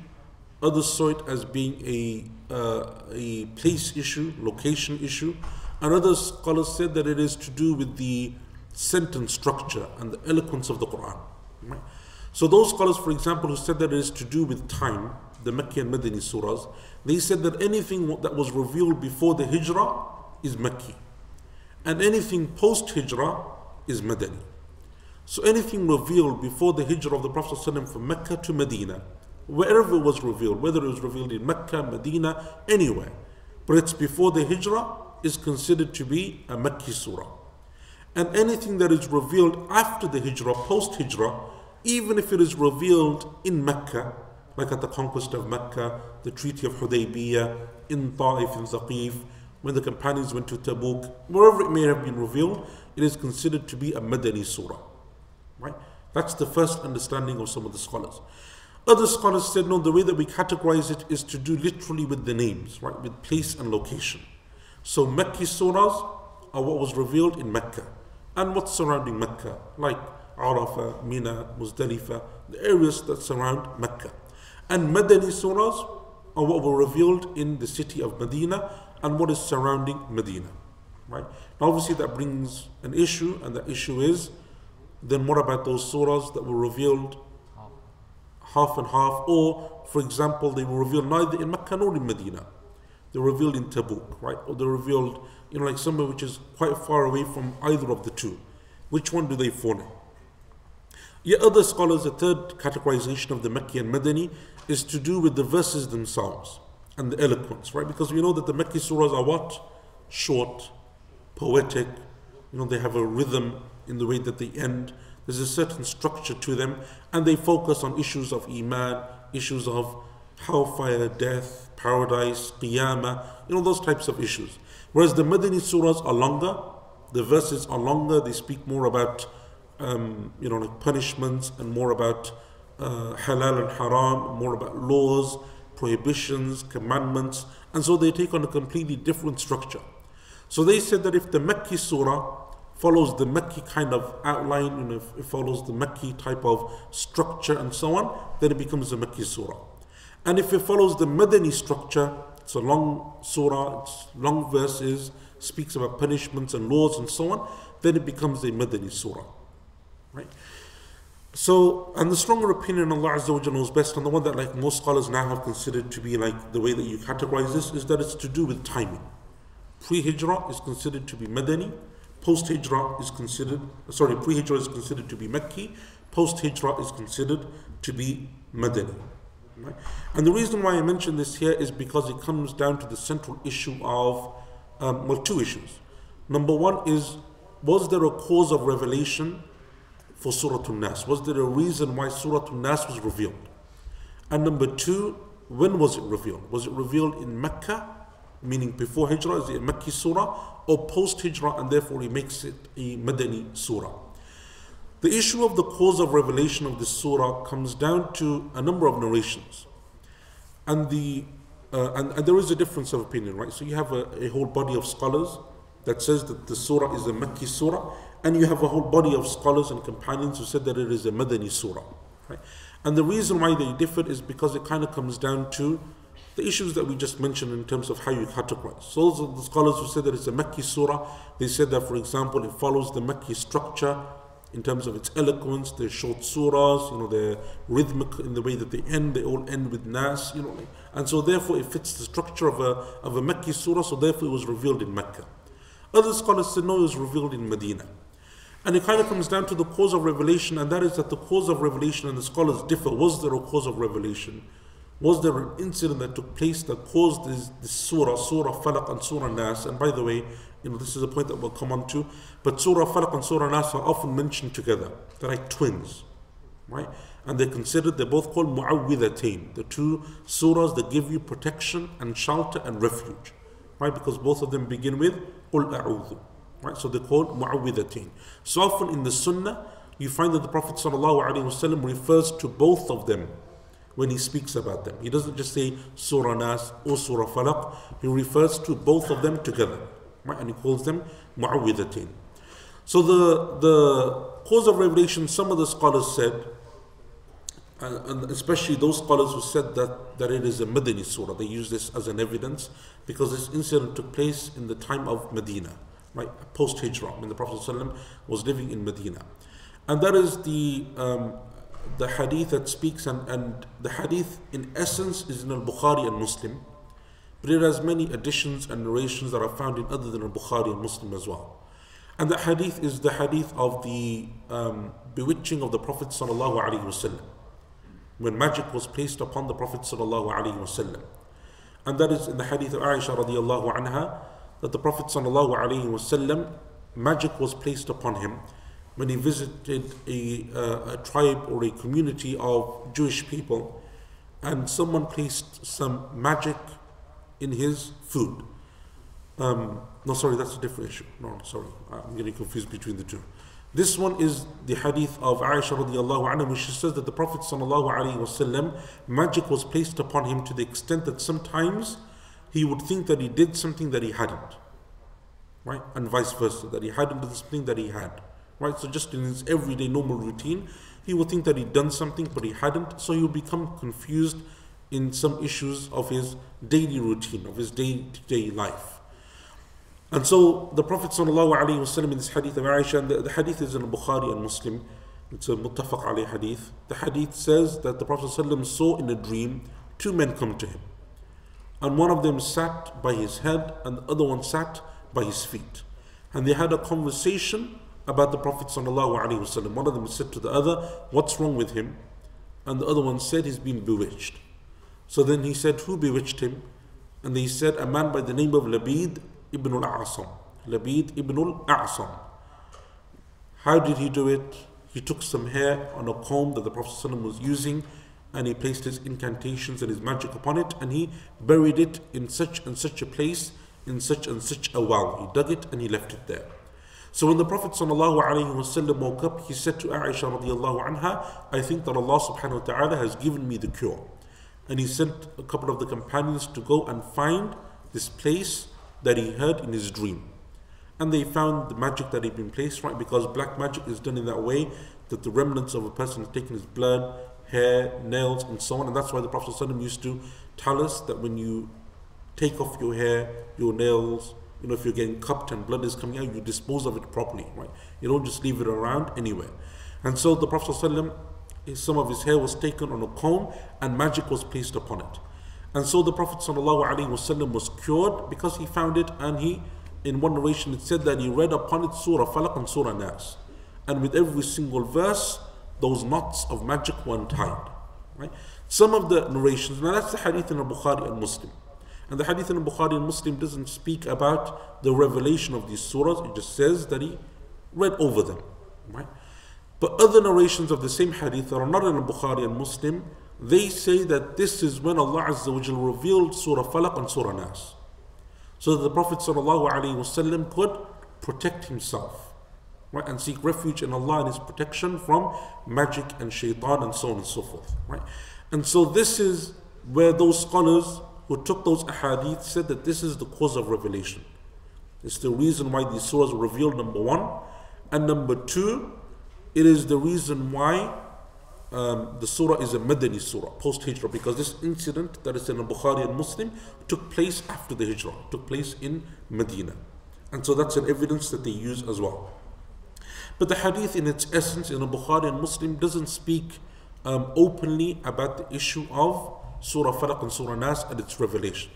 Others saw it as being a place issue, location issue. And other scholars said that it is to do with the sentence structure and the eloquence of the Quran. Right? So those scholars, for example, who said that it is to do with time, the Makki and Madani surahs, they said that anything that was revealed before the Hijrah is Makki, and anything post-Hijrah is Madani. So anything revealed before the Hijrah of the Prophet ﷺ from Mecca to Medina, wherever it was revealed, whether it was revealed in Mecca, Medina, anywhere, but it's before the Hijrah, is considered to be a Makki surah. And anything that is revealed after the Hijrah, post-Hijrah, even if it is revealed in Mecca, like at the conquest of Mecca, the Treaty of Hudaybiyah, in Ta'if, in Thaqif, when the companions went to Tabuk, wherever it may have been revealed, it is considered to be a Madani surah. Right? That's the first understanding of some of the scholars. Other scholars said, no, the way that we categorize it is to do literally with the names, right? With place and location. So Makki surahs are what was revealed in Mecca. and what's surrounding Mecca, like Arafah, Mina, Muzdalifah, the areas that surround Mecca. And Madani surahs are what were revealed in the city of Medina and what is surrounding Medina. Right? Now obviously that brings an issue, and the issue is, then what about those surahs that were revealed half and half, or for example they were revealed neither in Mecca nor in Medina? They were revealed in Tabuk, right? Or they were revealed, like somewhere which is quite far away from either of the two. Which one do they fall in? Yet other scholars, the third categorization of the Mecca and Madani is to do with the verses themselves and the eloquence, right? Because we know that the Mecca surahs are what? Short, poetic, they have a rhythm in the way that they end. There's a certain structure to them, and they focus on issues of Iman, issues of hellfire, death, paradise, qiyamah, those types of issues. Whereas the Madani surahs are longer, the verses are longer, they speak more about like punishments and more about halal and haram, more about laws, prohibitions, commandments, and so they take on a completely different structure. So they said that if the Makki surah follows the Makki kind of outline, if it follows the Makki type of structure and so on, then it becomes a Makki surah. And if it follows the Madani structure, it's a long surah, it's long verses, speaks about punishments and laws and so on, then it becomes a Madani surah. Right? So, and the stronger opinion Allah Azza wa Jalla knows best, and the one that like most scholars now have considered to be like the way that you categorize this, is that it's to do with timing. Pre-Hijrah is considered to be Madani, post-Hijrah is considered, pre-Hijrah is considered to be Makki, post-Hijrah is considered to be Madani. Right? And the reason why I mention this here is because it comes down to the central issue of, two issues. Number one is, was there a cause of revelation for Surah An-Nas? Was there a reason why Surah An-Nas was revealed? And number two, when was it revealed? Was it revealed in Mecca, meaning before Hijrah, is it a Makki surah, or post-Hijrah, and therefore he makes it a Madani surah? The issue of the cause of revelation of this surah comes down to a number of narrations. And there is a difference of opinion, right? So you have a whole body of scholars that says that the surah is a Makki surah, and you have a whole body of scholars and companions who said that it is a Madani surah. Right? And the reason why they differ is because it kind of comes down to the issues that we just mentioned in terms of how you categorize. So those are the scholars who said that it's a Makki surah. They said that, for example, it follows the Makki structure in terms of its eloquence. They're short surahs, they're rhythmic in the way that they end. They all end with Nas, and so therefore it fits the structure of a Makki surah, so therefore it was revealed in Mecca. Other scholars said no, it was revealed in Medina. And it kind of comes down to the cause of revelation, and that is that the cause of revelation, and the scholars differ. Was there a cause of revelation? Was there an incident that took place that caused this surah Falaq and Surah Nas? And by the way, this is a point that we'll come on to, but Surah Falaq and Surah Nas are often mentioned together. They're like twins, right? And they're both called Mu'awwidhatain, the two surahs that give you protection and shelter and refuge, right? Because both of them begin with Qul A'udhu. Right, so they're called Mu'awwidhatain. So often in the Sunnah, you find that the Prophet ﷺ refers to both of them when he speaks about them. He doesn't just say Surah Nas or Surah Falaq. He refers to both of them together, right? And he calls them Mu'awwidhatain. So the cause of revelation, some of the scholars said, and especially those scholars who said that it is a Madani surah, they use this as an evidence because this incident took place in the time of Medina. Right, post-Hijrah, when the Prophet ﷺ was living in Medina. And that is the hadith that speaks, and the hadith in essence is in Al-Bukhari and Muslim, but it has many additions and narrations that are found in other than Al-Bukhari and Muslim as well. And the hadith is the hadith of the bewitching of the Prophet ﷺ, when magic was placed upon the Prophet ﷺ. And that is in the hadith of Aisha radiallahu anha, that the Prophet ﷺ, magic was placed upon him when he visited a tribe or a community of Jewish people, and someone placed some magic in his food. No, sorry, that's a different issue. No, sorry, I'm getting confused between the two. This one is the hadith of Aisha radiallahu anha, which says that the Prophet ﷺ, magic was placed upon him to the extent that sometimes he would think that he did something that he hadn't. right? And vice versa, that he hadn't done something that he had, right? So just in his everyday normal routine, he would think that he'd done something, but he hadn't. So he would become confused in some issues of his daily routine, of his day-to-day life. And so the Prophet ﷺ in this hadith of Aisha, and the hadith is in Bukhari and Muslim, it's a muttafaq alayh hadith. The hadith says that the Prophet ﷺ saw in a dream two men come to him. And one of them sat by his head and the other one sat by his feet. And they had a conversation about the Prophet ﷺ. One of them said to the other, "What's wrong with him?" And the other one said, "He's been bewitched." So then he said, "Who bewitched him?" And they said, "A man by the name of Labid ibn al-A'sam." Labid ibn al-A'sam. How did he do it? He took some hair on a comb that the Prophet ﷺ was using, and he placed his incantations and his magic upon it, and he buried it in such and such a place, in such and such a well. He dug it and he left it there. So when the Prophet ﷺ woke up, he said to Aisha radiallahu anha, "I think that Allah subhanahu wa ta'ala has given me the cure." And he sent a couple of the companions to go and find this place that he heard in his dream. And they found the magic that had been placed, right? Because black magic is done in that way that the remnants of a person has taken his blood, hair, nails, and so on. And that's why the Prophet ﷺ used to tell us that when you take off your hair, your nails, if you're getting cupped and blood is coming out, you dispose of it properly, right? You don't just leave it around anywhere. And so the Prophet ﷺ, some of his hair was taken on a comb and magic was placed upon it. And so the Prophet ﷺ was cured because he found it, and in one narration it said that he read upon it Surah Falaq and Surah Nas. And with every single verse, those knots of magic were untied. Right? Some of the narrations, now that's the hadith in Bukhari and Muslim. And the hadith in Bukhari and Muslim doesn't speak about the revelation of these surahs, it just says that he read over them. Right? But other narrations of the same hadith that are not in Bukhari and Muslim, they say that this is when Allah Azza wa Jal revealed Surah Falaq and Surah Nas, so that the Prophet ﷺ could protect himself, right, and seek refuge in Allah and His protection from magic and shaitan and so on and so forth. Right? And so this is where those scholars who took those ahadith said that this is the cause of revelation. It's the reason why these surahs were revealed, number one. And number two, it is the reason why the surah is a Madani surah, post-Hijrah, because this incident that is in Bukhari and Muslim took place after the Hijrah, took place in Medina. And so that's an evidence that they use as well. But the hadith in its essence in Bukhari and Muslim doesn't speak openly about the issue of Surah Falaq and Surah Nas and its revelation.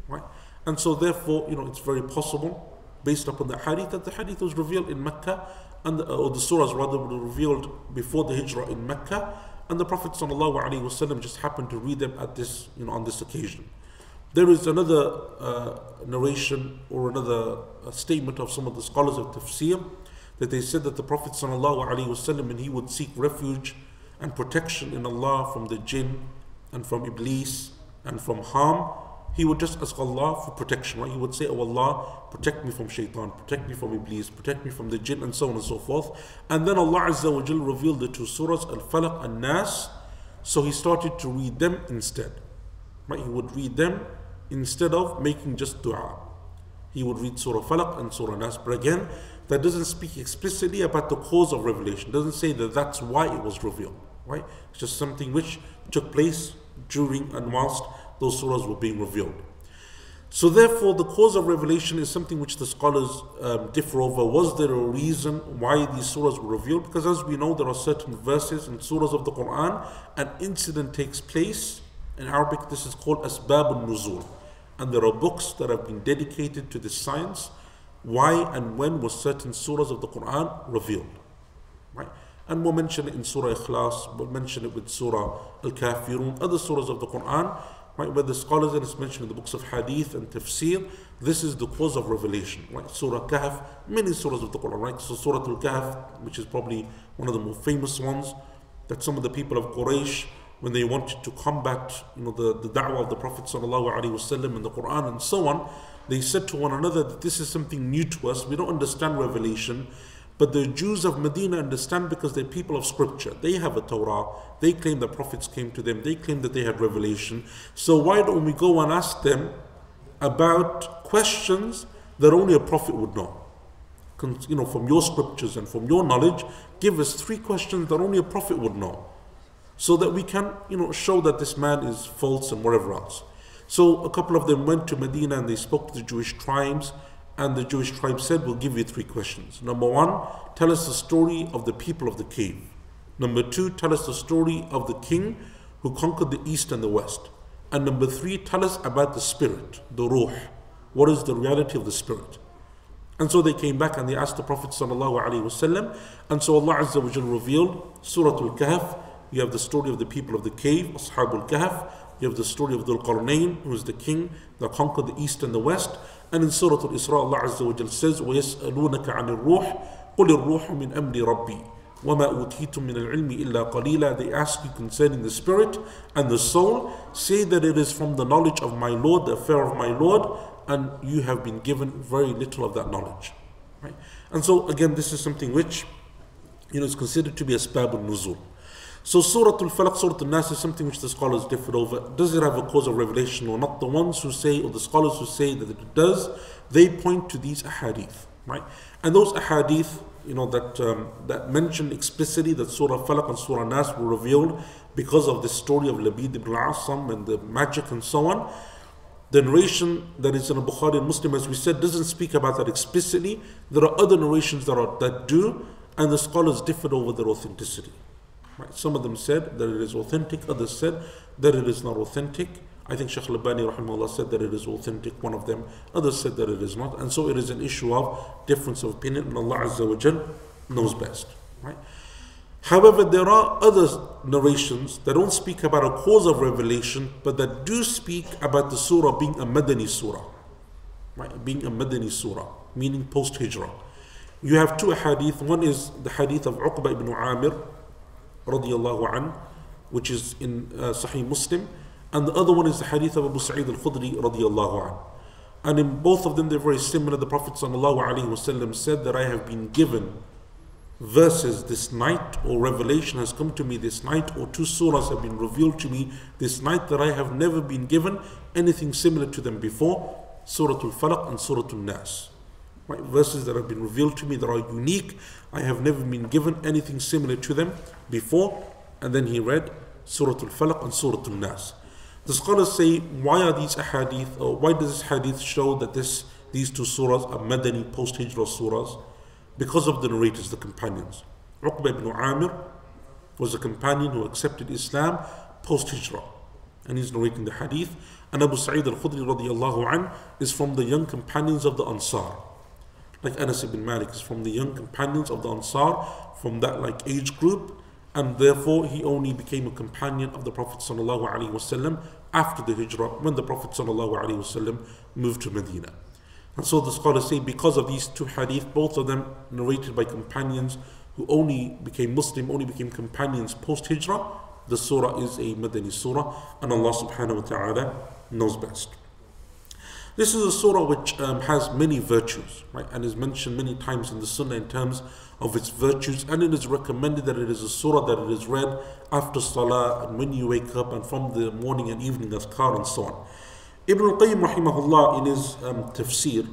Right? And so therefore, it's very possible, based upon the hadith, that the hadith was revealed in Mecca, or the surahs rather were revealed before the Hijrah in Mecca, and the Prophet ﷺ just happened to read them at this, on this occasion. There is another narration or another statement of some of the scholars of tafsir, that they said that the Prophet ﷺ, when he would seek refuge and protection in Allah from the jinn and from Iblis and from harm, he would just ask Allah for protection. Right? He would say, "Oh Allah, protect me from shaitan, protect me from Iblis, protect me from the jinn," and so on and so forth. And then Allah Azza wa Jal revealed the two surahs, Al-Falaq and Nas, so he started to read them instead. Right? He would read them instead of making just dua. He would read Surah Falaq and Surah Nas. But again, that doesn't speak explicitly about the cause of revelation. It doesn't say that that's why it was revealed. Right? It's just something which took place during and whilst those surahs were being revealed. So therefore, the cause of revelation is something which the scholars differ over. Was there a reason why these surahs were revealed? Because as we know, there are certain verses in surahs of the Quran, an incident takes place. In Arabic, this is called Asbab al-Nuzul. And there are books that have been dedicated to this science. Why and when were certain surahs of the Quran revealed? Right? And we'll mention it in Surah Ikhlas, we'll mention it with Surah Al-Kafirun, other surahs of the Quran, right, where the scholars, and it's mentioned in the books of Hadith and Tafsir, this is the cause of revelation. Right? Surah Kahf, many surahs of the Quran, right? So Surah Al-Kahf, which is probably one of the more famous ones, that some of the people of Quraysh, when they wanted to combat the da'wah of the Prophet ﷺ and the Quran and so on, they said to one another that this is something new to us, we don't understand revelation. But the Jews of Medina understand because they're people of scripture. They have a Torah. They claim that prophets came to them. They claim that they had revelation. So why don't we go and ask them about questions that only a prophet would know. From your scriptures and from your knowledge, give us 3 questions that only a prophet would know, so that we can, show that this man is false and whatever else. So a couple of them went to Medina and they spoke to the Jewish tribes, and the Jewish tribe said, we'll give you 3 questions. Number 1, tell us the story of the people of the cave. Number 2, tell us the story of the king who conquered the east and the west. And number 3, tell us about the spirit, the ruh. What is the reality of the spirit? And so they came back and they asked the Prophet ﷺ, and so Allah Azza wa Jal revealed Surah Al-Kahf. You have the story of the people of the cave, Ashab al-Kahf. You have the story of Dhul Qarnayn, who is the king that conquered the east and the west. And in Surah Al-Isra, Allah Azza wa Jal says, وَيَسْأَلُونَكَ عَنِ الرُّوحِ قُلِ الرُّوحُ مِنْ أَمْرِ رَبِّي وَمَا أُوتِيتُم مِّنَ الْعِلْمِ إِلَّا قَلِيلًا. They ask you concerning the spirit and the soul. Say that it is from the knowledge of my Lord, the affair of my Lord, and you have been given very little of that knowledge. Right? And so again, this is something which is considered to be asbab al-nuzul. So Surah Al-Falaq, Surah Al-Nas is something which the scholars differ over. Does it have a cause of revelation or not? The ones who say, or the scholars who say that it does, they point to these ahadith. Right? And those ahadith that mention explicitly that Surah Falaq and Surah Nas were revealed because of the story of Labid ibn al-Asam and the magic and so on. The narration that is in Bukhari and Muslim, as we said, doesn't speak about that explicitly. There are other narrations that do, and the scholars differed over their authenticity. Right? Some of them said that it is authentic, others said that it is not authentic. I think Shaykh Al-Albani rahimahullah said that it is authentic, one of them. Others said that it is not. And so it is an issue of difference of opinion, and Allah Azza wa Jal knows best. Right? However, there are other narrations that don't speak about a cause of revelation, but that do speak about the surah being a Madani surah. Right? Being a Madani surah, meaning post-Hijrah. You have 2 hadith. One is the hadith of Uqba ibn Amir radiyallahu an, which is in Sahih Muslim. And the other one is the hadith of Abu Sa'id al-Khudri radiyallahu an. And in both of them, they're very similar. The Prophet ﷺ said that I have been given verses this night, or revelation has come to me this night, or 2 surahs have been revealed to me this night that I have never been given anything similar to them before. Surah Al-Falaq and Surah Al-Nas. Right? Verses that have been revealed to me that are unique. I have never been given anything similar to them before. And then he read Surah Al-Falaq and Surah Al-Nas. The scholars say, why are these ahadith, or why does this hadith show that these 2 surahs are Madani post-Hijrah surahs? Because of the narrators, the companions. Uqba ibn Amir was a companion who accepted Islam post-Hijrah, and he's narrating the hadith. And Abu Sa'id al-Khudri radiyallahu an is from the young companions of the Ansar. Like Anas ibn Malik is from the young companions of the Ansar, from that age group, and therefore he only became a companion of the Prophet ﷺ after the Hijrah, when the Prophet ﷺ moved to Medina. And so the scholars say, because of these 2 hadith, both of them narrated by companions who only became Muslim, only became companions post-Hijrah, the surah is a Madani surah, and Allah subhanahu wa ta'ala knows best. This is a surah which has many virtues, right, and is mentioned many times in the Sunnah in terms of its virtues, and it is recommended that it is a surah that it is read after Salah and when you wake up and from the morning and evening adhkar and so on. Ibn al-Qayyim rahimahullah in his tafsir,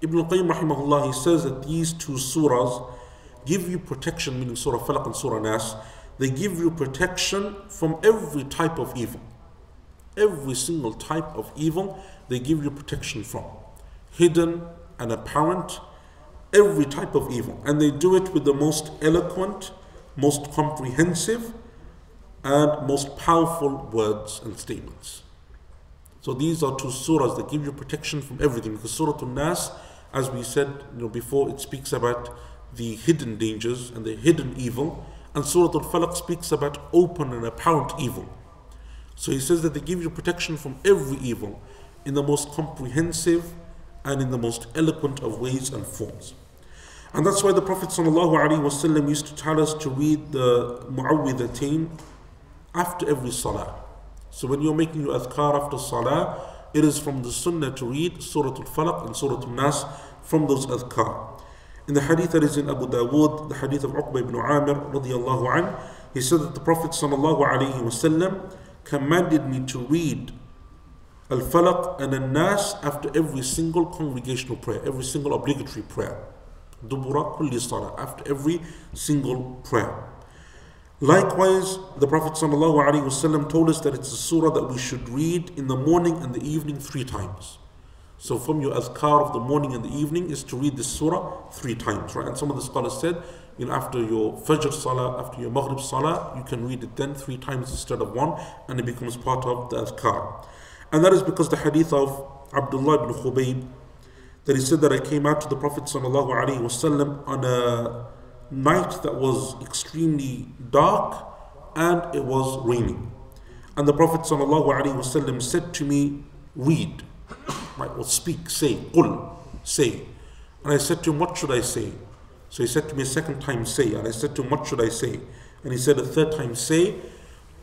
Ibn al-Qayyim rahimahullah, he says that these 2 surahs give you protection, meaning Surah Falaq and Surah Nas, they give you protection from every type of evil. Every single type of evil they give you protection from. Hidden and apparent, every type of evil. And they do it with the most eloquent, most comprehensive, and most powerful words and statements. So these are 2 surahs that give you protection from everything. Because Surah Al-Nas, as we said before, it speaks about the hidden dangers and the hidden evil. And Surah Al-Falaq speaks about open and apparent evil. So he says that they give you protection from every evil in the most comprehensive and in the most eloquent of ways and forms. And that's why the Prophet ﷺ used to tell us to read the Mu'awwidhatain after every Salah. So when you're making your adhkar after Salah, it is from the Sunnah to read Surah Al-Falaq and Surah Al-Nas from those adhkar. In the hadith that is in Abu Dawood, the hadith of Uqba ibn Amir radiyallahu anh, he said that the Prophet ﷺ commanded me to read Al-Falaq and Al-Nas after every single congregational prayer, every single obligatory prayer. Dubura kulli salah, after every single prayer. Likewise, the Prophet ﷺ told us that it's a surah that we should read in the morning and the evening 3 times. So from your azkar of the morning and the evening is to read this surah 3 times, right? And some of the scholars said, after your Fajr Salah, after your Maghrib Salah, you can read it then 3 times instead of 1, and it becomes part of the azkar. And that is because the hadith of Abdullah ibn Khubayb, that he said that I came out to the Prophet ﷺ on a night that was extremely dark and it was raining. And the Prophet ﷺ said to me, read, right, or speak, say, qul, say. And I said to him, what should I say? So he said to me a second time, say. And I said to him, what should I say? And he said a third time, say.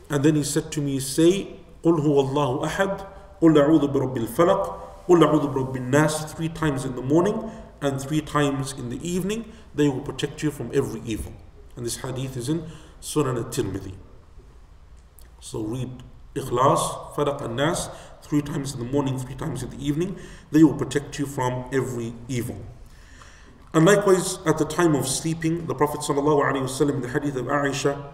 And then he said to me, say, قُلْ هُوَ اللَّهُ أَحَدٌ قُلْ أَعُوذُ بِرَبِّ الْفَلَقِ قُلْ أَعُوذُ بِرَبِّ النَّاسِ 3 times in the morning and 3 times in the evening. They will protect you from every evil. And this hadith is in Sunan al-Tirmidhi. So read Ikhlas, Falaq and Nas 3 times in the morning, 3 times in the evening. They will protect you from every evil. And likewise, at the time of sleeping, the Prophet ﷺ, in the hadith of Aisha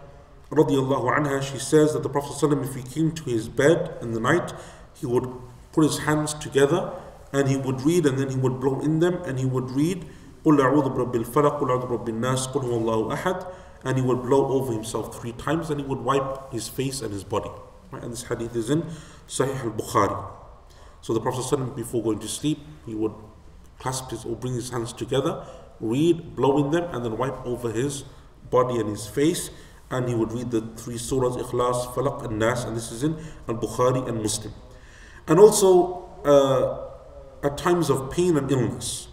radiallahu anha, she says that the Prophet ﷺ, if he came to his bed in the night, he would put his hands together and he would read, and then he would blow in them, and he would read قُلْ أَعُوذُ بِرَبِّ الْفَلَقِ قُلْ أَعُوذُ بِرَبِّ النَّاسِ قُلْ هُوَ اللَّهُ أَحَدٌ, and he would blow over himself 3 times, and he would wipe his face and his body. Right? And this hadith is in Sahih al-Bukhari. So the Prophet ﷺ, before going to sleep, he would clasp his or bring his hands together, read, blow in them, and then wipe over his body and his face, and he would read the 3 surahs, Ikhlas, Falaq and Nas, and this is in al-Bukhari and Muslim. And also at times of pain and illness.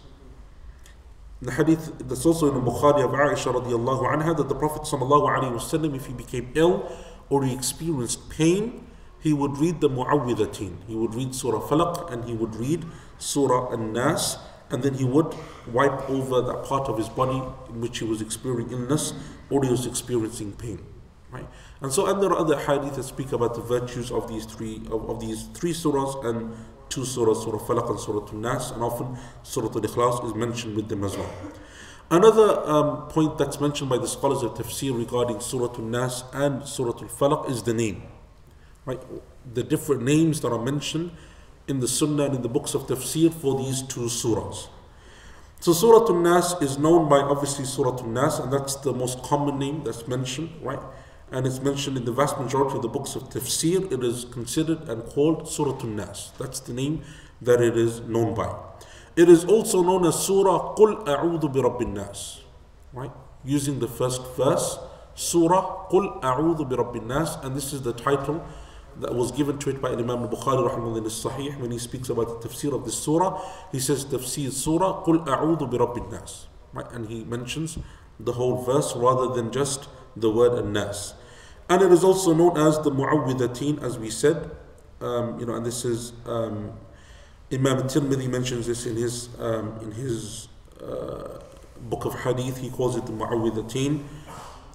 The hadith that's also in the Bukhari of Aisha radiallahu anha, that the Prophet ﷺ, if he became ill or he experienced pain, he would read the Mu'awwidhateen. He would read Surah Falaq and he would read Surah An-Nas, and then he would wipe over that part of his body in which he was experiencing illness or he was experiencing pain. Right? And there are other hadith that speak about the virtues of these three surahs and 2 surahs, Surah Falaq and Surah An-Nas, and often Surah Al-Ikhlas is mentioned with them as well. Another point that's mentioned by the scholars of tafsir regarding Surah An-Nas and Surah Al-Falaq is the name. Right? The different names that are mentioned in the Sunnah and in the books of tafsir for these 2 surahs. So Surah An-Nas is known by obviously Surah An-Nas, and that's the most common name that's mentioned, right? And it's mentioned in the vast majority of the books of tafsir. It is considered and called Surah An-Nas. That's the name that it is known by. It is also known as Surah Qul A'udhu bi Rabbin Nas, right? Using the first verse, Surah Qul A'udhu bi Rabbin Nas, and this is the title that was given to it by Imam al-Bukhari rahimahullah in Sahih. When he speaks about the tafsir of this surah, he says tafsir surah Qul A'udhu bi Rabbin Nas, right? And he mentions the whole verse rather than just the word An-Nas. And it is also known as the Mu'awwidhateen, as we said, and this is Imam al-Tirmidhi mentions this in his book of hadith. He calls it the Mu'awwidhateen,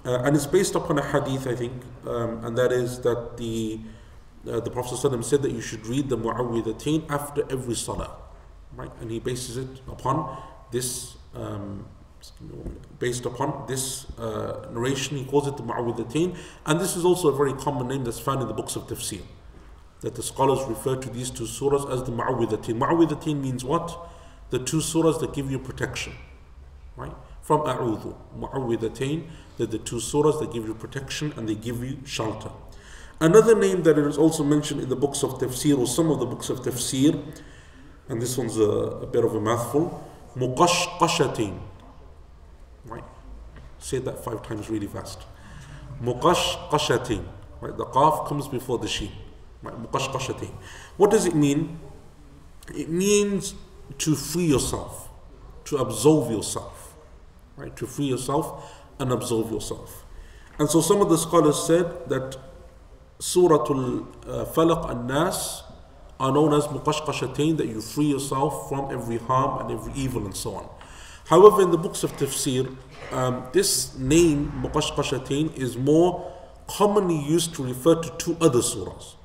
and it's based upon a hadith, I think, and that is that the Prophet ﷺ said that you should read the Mu'awwidhateen after every salah, right? And he bases it upon this. Based upon this narration, he calls it the Mu'awwidhateen, and this is also a very common name that's found in the books of tafsir, that the scholars refer to these 2 surahs as the Mu'awwidhateen. Mu'awwidhateen means what? The 2 surahs that give you protection, right? From A'udhu, Mu'awwidhateen, they're the 2 surahs that give you protection and they give you shelter. Another name that is also mentioned in the books of tafsir, or some of the books of tafsir, and this one's a bit of a mouthful, Muqashqashateen. Right? Say that 5 times really fast. Muqashqashateen. Right? The qaf comes before the sheen. Right? Muqashqashateen. What does it mean? It means to free yourself, to absolve yourself. Right? To free yourself and absolve yourself. And so some of the scholars said that Surah Al-Falaq and Nas are known as Muqashqashateen, that you free yourself from every harm and every evil and so on. However, in the books of tafsir, this name Muqashqashateen is more commonly used to refer to 2 other surahs,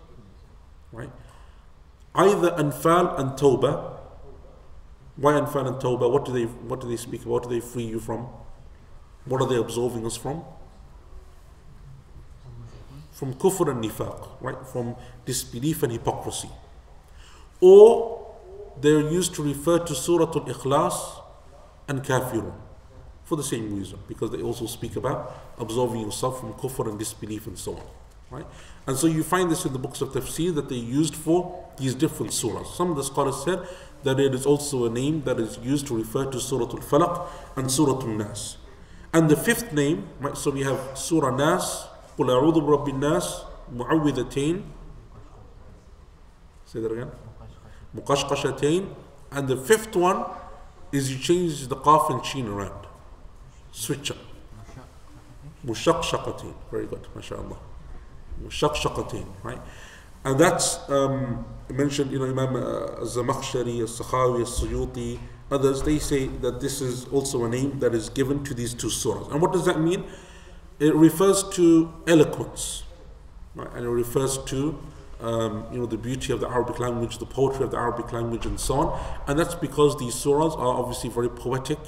right? Either Anfal and Tawbah. Why Anfal and Tawbah? What do they speak about? What do they free you from? What are they absolving us from? From kufr and nifaq, right? From disbelief and hypocrisy. Or they're used to refer to Surah Al-Ikhlas and Kafirun for the same reason, because they also speak about absolving yourself from kufr and disbelief and so on, right? And so you find this in the books of tafsir that they used for these different surahs. Some of the scholars said that it is also a name that is used to refer to Surah Al-Falaq and Surah Al-Nas. And the fifth name, right? So we have Surah Nas, قُلْ أَعُوذُ بِرَبِّ النَّاسِ, مُعَوِّذَتَيْن. Say that again. Muqashqashatain. And the fifth one is you change the qaf and sheen around. Switch up. Mushaqshaqatain. Very good, mashallah. Mushaqshaqatain, right? And that's mentioned, Imam Az-Zamakhshari, As-Sakhawi, As-Suyuti, others, they say that this is also a name that is given to these two surahs. And what does that mean? It refers to eloquence, right? And it refers to the beauty of the Arabic language, the poetry of the Arabic language, and so on. And that's because these surahs are obviously very poetic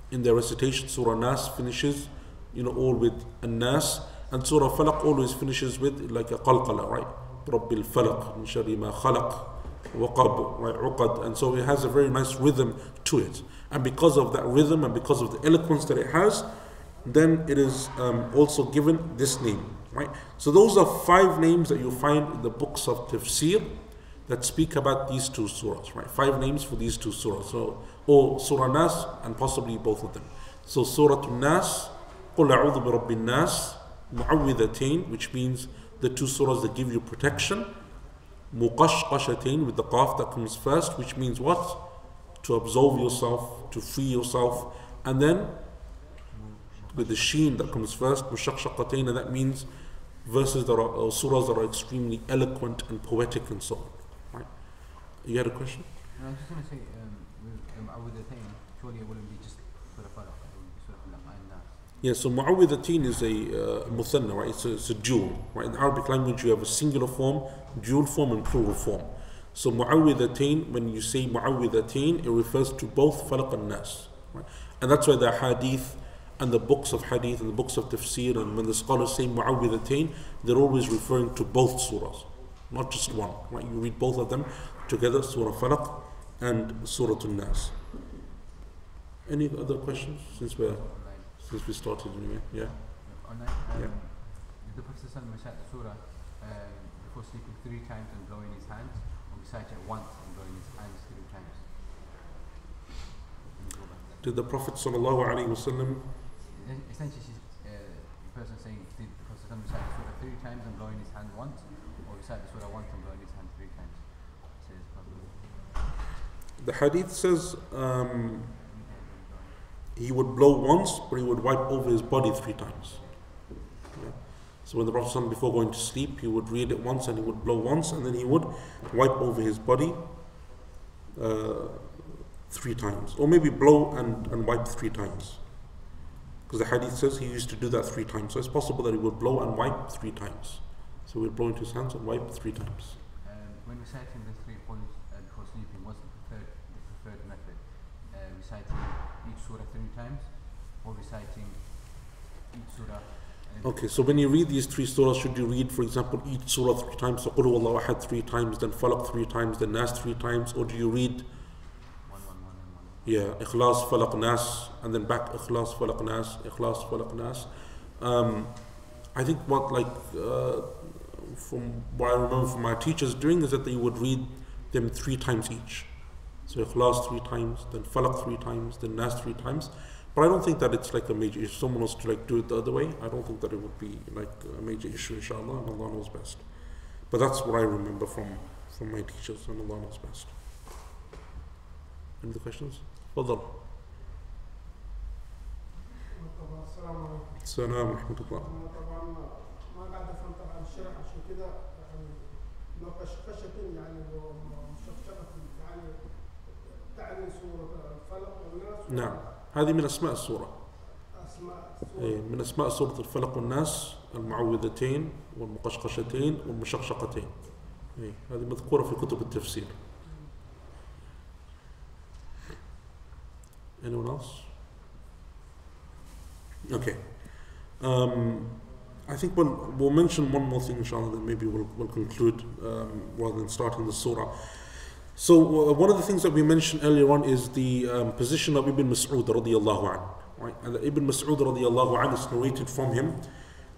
in their recitation. Surah Nas finishes, all with An-Nas, and Surah Falaq always finishes with like a qalqala, right? Rabbil Falaq, min sharri ma khalaq, waqab, right? Uqad. And so it has a very nice rhythm to it. And because of that rhythm and because of the eloquence that it has, then it is also given this name, right? So those are 5 names that you find in the books of tafsir that speak about these two surahs, right? 5 names for these two surahs. So, or Surah Nas and possibly both of them. So Surah Nas, قُلْ أَعُوذُ بِرَبِّ النَّاسِ, مُعَوِّذَتَيْن, which means the 2 surahs that give you protection. Muqashqashatain, with the qaf that comes first, which means what? To absolve yourself, to free yourself. And then with the sheen that comes first, Mushaqshaqatain, and that means verses that are, or surahs that are extremely eloquent and poetic and so on. Right? You had a question? No, I was just going to say, with the thing, surely it wouldn't be just Surah Falaq, it would be Surah Falaq and Nas. Yeah, so Mu'awwidhatain is a muthanna, right? It's a dual, right? In the Arabic language, you have a singular form, dual form, and plural form. So Mu'awwidhatain, when you say Mu'awwidhatain, it refers to both Falaq and Nas, right? And that's why the hadith and the books of hadith and the books of tafsir, and when the scholars say Mu'awwidhatain, they're always referring to both surahs, not just one, right? You read both of them together, Surah Falaq and Surah An-Nas. Any other questions since we started anyway? Yeah. Yeah. The Prophet recite the surah before sleeping 3 times and blowing his hands, or recite it once and blowing his hands 3 times. Did the Prophet sallallahu alaihi wasallam? Essentially, the person saying, did the Prophet recite the surah 3 times and blowing his hand once, or recite the surah once and blowing his hand 3 times? The hadith says he would blow once, but he would wipe over his body 3 times. Yeah. So when the Prophet ﷺ, before going to sleep, he would read it once and he would blow once, and then he would wipe over his body 3 times, or maybe blow and wipe 3 times, because the hadith says he used to do that 3 times. So it's possible that he would blow and wipe 3 times. So he would blow into his hands and wipe 3 times. When reciting the 3 points before sleeping, what's the preferred method? Reciting each surah 3 times, or reciting each surah? Okay, so when you read these 3 surahs, should you read, for example, each surah 3 times? So Qul Huwallahu Ahad 3 times, then Falaq 3 times, then Nas 3 times, or do you read? Yeah, Ikhlas, Falaq, Nas, and then back Ikhlas, Falaq, Nas, Ikhlas, Falaq, Nas. I think from what I remember from my teachers doing is that they would read them 3 times each. So Ikhlas 3 times, then Falaq 3 times, then Nas 3 times. But I don't think that it's like a major issue. If someone was to do it the other way, I don't think that it would be like a major issue, inshallah, and Allah knows best. But that's what I remember from my teachers, and Allah knows best. Any other questions? تفضل. السلام ورحمة الله. طبعا ما قاعد افهم طبعا الشرح عشان كذا مقشقشة يعني مشقشقة تعني سورة الفلق والناس. نعم، هذه من أسماء السورة. أسماء السورة. من أسماء سورة الفلق والناس المعوذتين والمقشقشتين والمشقشقتين. هذه مذكورة في كتب التفسير. Anyone else? Okay. I think we'll mention one more thing, inshallah, then maybe we'll conclude rather than starting the surah. So one of the things that we mentioned earlier on is the position of Ibn Mas'ud radiyallahu anhu. Right? And Ibn Mas'ud radiyallahu anhu is narrated from him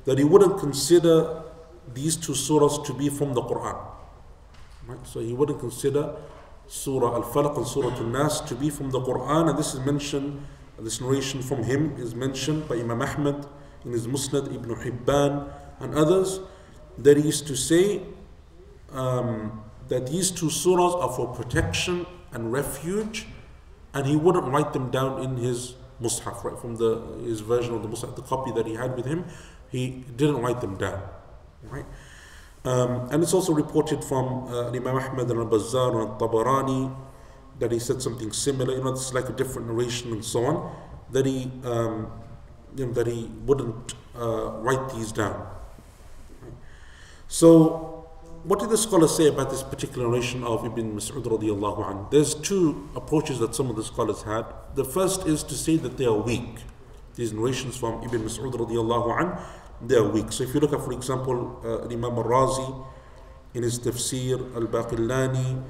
that he wouldn't consider these two surahs to be from the Quran. Right? So he wouldn't consider Surah Al-Falaq and Surah Al-Nas to be from the Quran, and this is mentioned, this narration from him is mentioned by Imam Ahmad in his Musnad, Ibn Hibban and others, that he used to say that these two surahs are for protection and refuge, and he wouldn't write them down in his Mus'haf, right, from his version of the Mus'haf, the copy that he had with him, he didn't write them down, right? And it's also reported from Imam Ahmad and Al-Bazzar and Al-Tabarani that he said something similar. You know, this is like a different narration and so on. That he, that he wouldn't write these down. So, what did the scholars say about this particular narration of Ibn Mas'ud radiyallahu anhu? There's two approaches that some of the scholars had. The first is to say that they are weak. These narrations from Ibn Mas'ud radiyallahu anhu, they are weak. So if you look at, for example, Imam Al-Razi in his Tafsir, Al-Baqillani,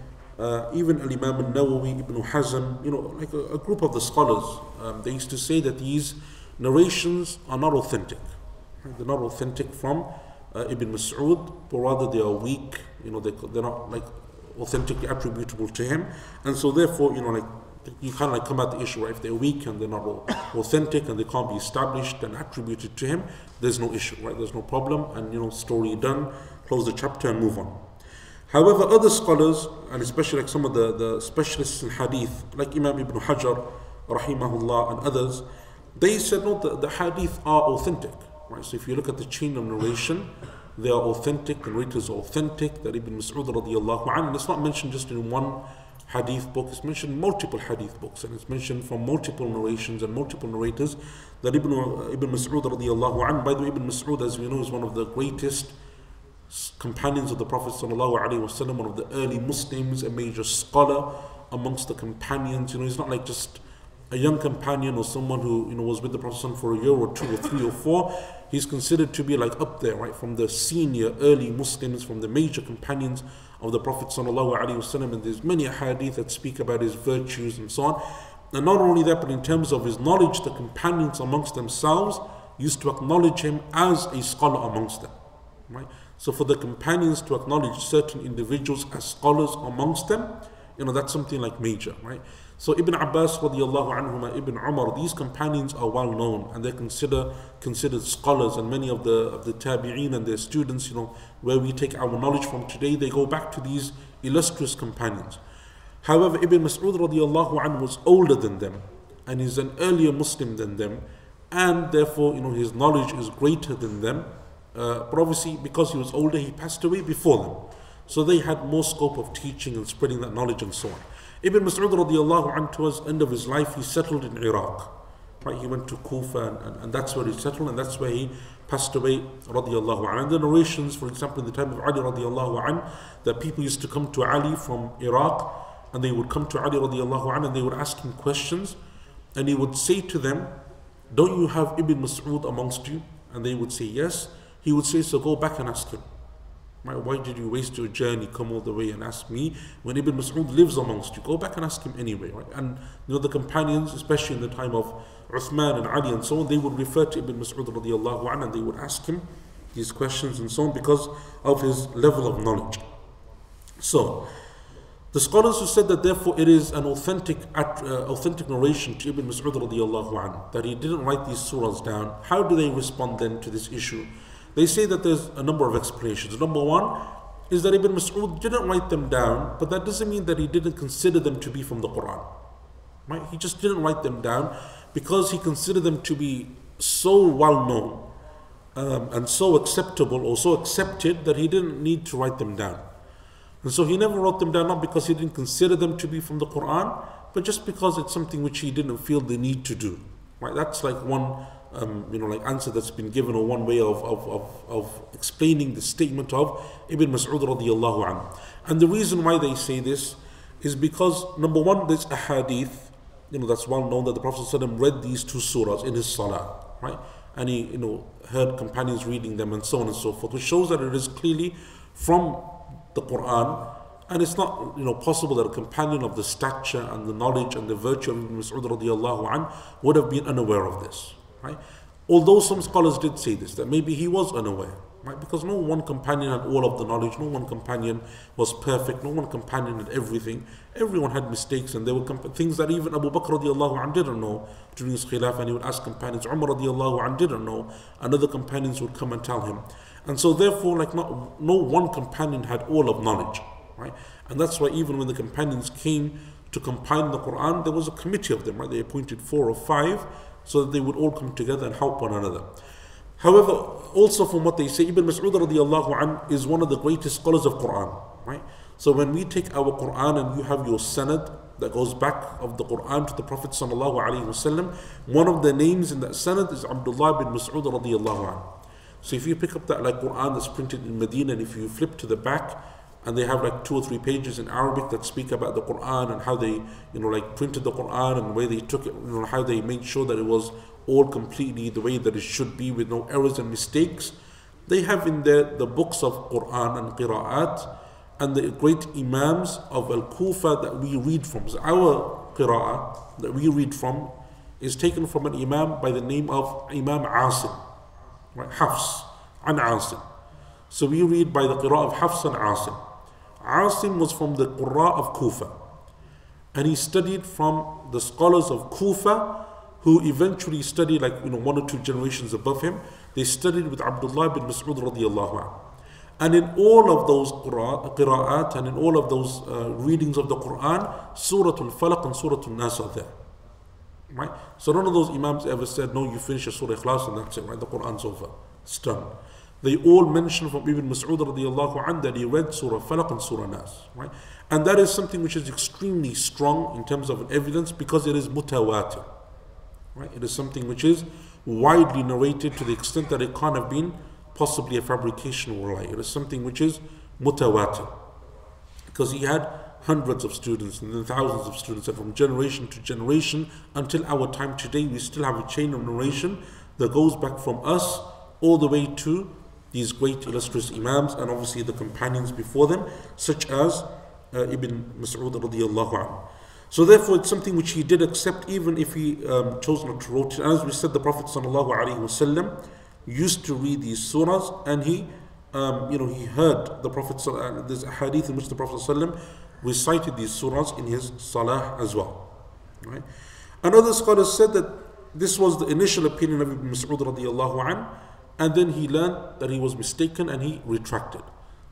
even Al-Imam Al-Nawawi, Ibn Hazm, you know, like a group of the scholars, they used to say that these narrations are not authentic. They're not authentic from Ibn Mas'ud, but rather they are weak, you know, they're not like authentically attributable to him. And so therefore, you know, like you kind of like come at the issue, right? If they're weak and they're not authentic and they can't be established and attributed to him, there's no issue, right? There's no problem, and you know, story done, close the chapter and move on. However, other scholars, and especially like some of the specialists in hadith, like Imam Ibn Hajar, rahimahullah, and others, they said no, the hadith are authentic, right? So if you look at the chain of narration, they are authentic, the narrators are authentic, that Ibn Mas'ud radiyallahu anhu, and it's not mentioned just in one hadith book, it's mentioned in multiple hadith books, and it's mentioned from multiple narrations and multiple narrators that Ibn Mas'ud radiyallahu anhu, by the way, Ibn Mas'ud, as we know, is one of the greatest companions of the Prophet sallallahu alaihi wasallam, one of the early Muslims, a major scholar amongst the companions. You know, he's not like just a young companion or someone who, you know, was with the Prophet for a year or two or three or four. He's considered to be like up there, right, from the senior early Muslims, from the major companions of the Prophet sallallahu alaihi wasallam, and there's many hadith that speak about his virtues and so on. And not only that, but in terms of his knowledge, the companions amongst themselves used to acknowledge him as a scholar amongst them, right? So for the companions to acknowledge certain individuals as scholars amongst them, you know, that's something like major, right? So Ibn Abbas radiyallahu anhuma, Ibn Umar, these companions are well known and they're considered scholars, and many of the tabi'een and their students, you know, where we take our knowledge from today, they go back to these illustrious companions. However, Ibn Mas'ud radiyallahu anhu was older than them and is an earlier Muslim than them, and therefore, you know, his knowledge is greater than them. But obviously, because he was older, he passed away before them. So they had more scope of teaching and spreading that knowledge and so on. Ibn Mas'ud radiyallahu anhu, towards the end of his life, he settled in Iraq. Right? He went to Kufa and that's where he settled, and that's where he passed away radiyallahu anhu. And the narrations, for example, in the time of Ali radiyallahu anhu, that people used to come to Ali from Iraq, and they would come to Ali radiyallahu anhu and they would ask him questions, and he would say to them, "Don't you have Ibn Mas'ud amongst you?" And they would say, "Yes." He would say, "So go back and ask him. Right? Why did you waste your journey, come all the way and ask me when Ibn Mas'ud lives amongst you? Go back and ask him anyway." Right? And you know, the companions, especially in the time of Uthman and Ali and so on, they would refer to Ibn Mas'ud radiyallahu anhu and they would ask him these questions and so on because of his level of knowledge. So, the scholars who said that therefore it is an authentic narration to Ibn Mas'ud radiyallahu anhu, that he didn't write these surahs down, how do they respond then to this issue? They say that there's a number of explanations. Number one is that Ibn Mas'ud didn't write them down, but that doesn't mean that he didn't consider them to be from the Quran. Right? He just didn't write them down because he considered them to be so well known and so acceptable or so accepted that he didn't need to write them down. And so he never wrote them down, not because he didn't consider them to be from the Quran, but just because it's something which he didn't feel the need to do. Right? That's like one like answer that's been given, or one way of explaining the statement of Ibn Mas'ud radiallahu anhu. And the reason why they say this is because, number one, there's a hadith, that's well known, that the Prophet ﷺ read these two surahs in his salah, right? And he, heard companions reading them and so on and so forth, which shows that it is clearly from the Quran. And it's not, possible that a companion of the stature and the knowledge and the virtue of Ibn Mas'ud radiallahu anhu would have been unaware of this, right? Although some scholars did say this, that maybe he was unaware, right? Because no one companion had all of the knowledge, no one companion was perfect, no one companion had everything. Everyone had mistakes, and there were things that even Abu Bakr radiallahu anhu didn't know during his khilaf, and he would ask companions. Umar radiallahu anhu didn't know, and other companions would come and tell him. And so therefore, no one companion had all of knowledge, right? And that's why even when the companions came to compile the Quran, there was a committee of them, right? They appointed 4 or 5 so that they would all come together and help one another. However, also from what they say, Ibn Mas'ud radiallahu anhu is one of the greatest scholars of Quran, right? So when we take our Quran and you have your sanad that goes back of the Quran to the Prophet sallallahu alaihi wasallam, one of the names in that sanad is Abdullah bin Mas'ud radiallahu anhu. So if you pick up that Quran that's printed in Medina, and if you flip to the back, and they have 2 or 3 pages in Arabic that speak about the Quran and how they, printed the Quran and the way they took it, how they made sure that it was all completely the way that it should be with no errors and mistakes. They have in there the books of Quran and Qira'at and the great Imams of Al-Kufa that we read from. So our Qira'ah that we read from is taken from an Imam by the name of Imam Asim, right? Hafs, an Asim. So we read by the Qira'ah of Hafs and Asim. Asim was from the Qurra of Kufa, and he studied from the scholars of Kufa, who eventually studied 1 or 2 generations above him. They studied with Abdullah bin Mas'ud radiallahu anhu. And in all of those qira'at and in all of those readings of the Quran, Surah Al-Falaq and Surah Al-Nas are there, right? So none of those Imams ever said, no, you finish your Surah Ikhlas and that's it, right? The Quran's over, it's done. They all mention from Ibn Mas'ud radiallahu anhu that he read Surah Falaq and Surah Nas, right? And that is something which is extremely strong in terms of evidence because it is mutawatir, right? It is something which is widely narrated to the extent that it can't have been possibly a fabrication or a lie. It is something which is mutawatir because he had hundreds of students and then thousands of students, and from generation to generation until our time today, we still have a chain of narration that goes back from us all the way to these great illustrious Imams and obviously the companions before them, such as Ibn Mas'ud radiallahu anhu. So therefore it's something which he did accept even if he chose not to write it. And as we said, the Prophet sallallahu alaihi wasallam used to read these surahs, and he heard the Prophet, there's a hadith in which the Prophet sallallahu recited these surahs in his salah as well, right? And other scholars said that this was the initial opinion of Ibn Mas'ud radiallahu anhu, and then he learned that he was mistaken and he retracted.